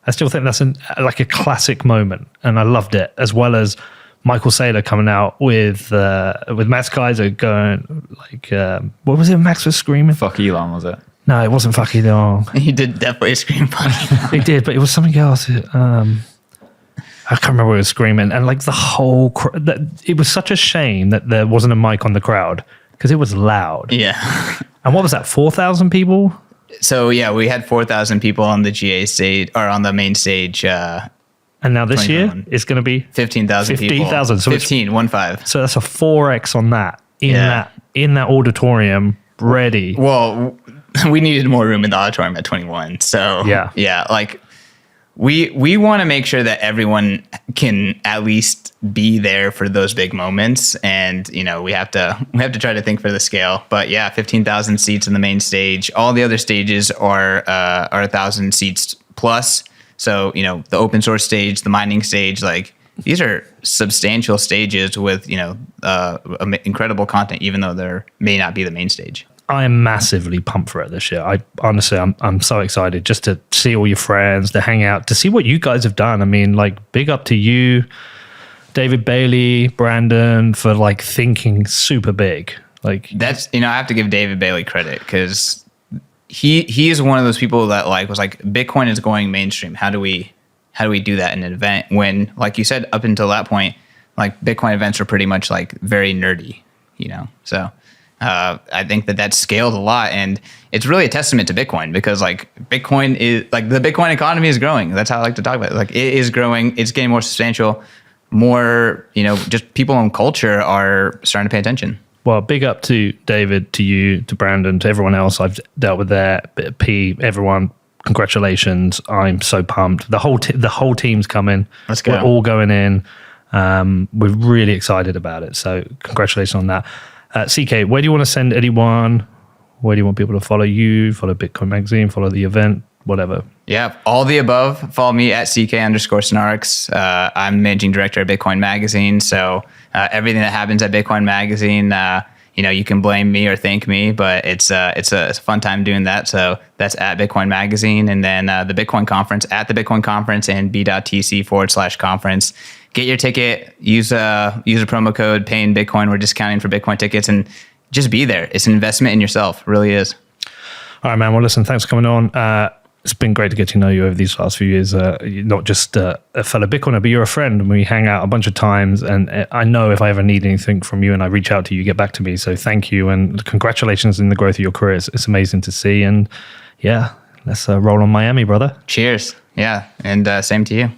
A: I still think that's like a classic moment, and I loved it. As well as Michael Saylor coming out with Max Kaiser going like, what was it? Max was screaming.
C: Fuck Elon, was it?
A: No, it wasn't fuck Elon.
B: He did definitely scream fuck Elon.
A: He did, but it was something else. I can't remember what he was screaming, and like the whole it was such a shame that there wasn't a mic on the crowd because it was loud.
B: Yeah.
A: And what was that? 4,000 people.
B: So yeah, we had 4,000 people on the GA stage or on the main stage.
A: And now this year it's going to be
B: 15,000 people.
A: 15,000. So
B: 15.
A: So that's a 4x on that in that auditorium ready.
B: Well, we needed more room in the auditorium at 21. So yeah, like we want to make sure that everyone can at least be there for those big moments, and we have to try to think for the scale. But yeah, 15,000 seats in the main stage. All the other stages are 1,000 seats plus. So the open source stage, the mining stage, like these are substantial stages with incredible content, even though there may not be the main stage.
A: I am massively pumped for it this year. I'm so excited just to see all your friends, to hang out, to see what you guys have done. I mean, like, big up to you, David Bailey, Brandon, for like thinking super big. Like
B: that's I have to give David Bailey credit because he is one of those people that like was like, Bitcoin is going mainstream. How do we do that in an event when, like you said, up until that point, like Bitcoin events were pretty much like very nerdy, so. I think that scaled a lot, and it's really a testament to Bitcoin because like Bitcoin is like the Bitcoin economy is growing. That's how I like to talk about it. Like it is growing. It's getting more substantial. More, just people in culture are starting to pay attention.
A: Well, big up to David, to you, to Brandon, to everyone else I've dealt with there. P, everyone, congratulations. I'm so pumped. The whole team's coming.
B: Let's go.
A: We're all going in. We're really excited about it. So congratulations on that. CK, where do you want to send anyone? Where do you want people to follow you? Follow Bitcoin Magazine, follow the event, whatever.
B: Yeah, all the above. Follow me at CK_Snarks. I'm managing director at Bitcoin Magazine. So everything that happens at Bitcoin Magazine, you can blame me or thank me, but it's a fun time doing that. So that's at Bitcoin Magazine. And then the Bitcoin Conference at the Bitcoin Conference and b.tc/conference. Get your ticket, use a promo code, pay in Bitcoin. We're discounting for Bitcoin tickets, and just be there. It's an investment in yourself. It really is. All
A: right, man. Well, listen, thanks for coming on. It's been great to get to know you over these last few years. You're not just a fellow Bitcoiner, but you're a friend, and we hang out a bunch of times. And I know if I ever need anything from you and I reach out to you, you get back to me. So thank you, and congratulations in the growth of your career. It's amazing to see. And yeah, let's roll on Miami, brother.
B: Cheers. Yeah, and same to you.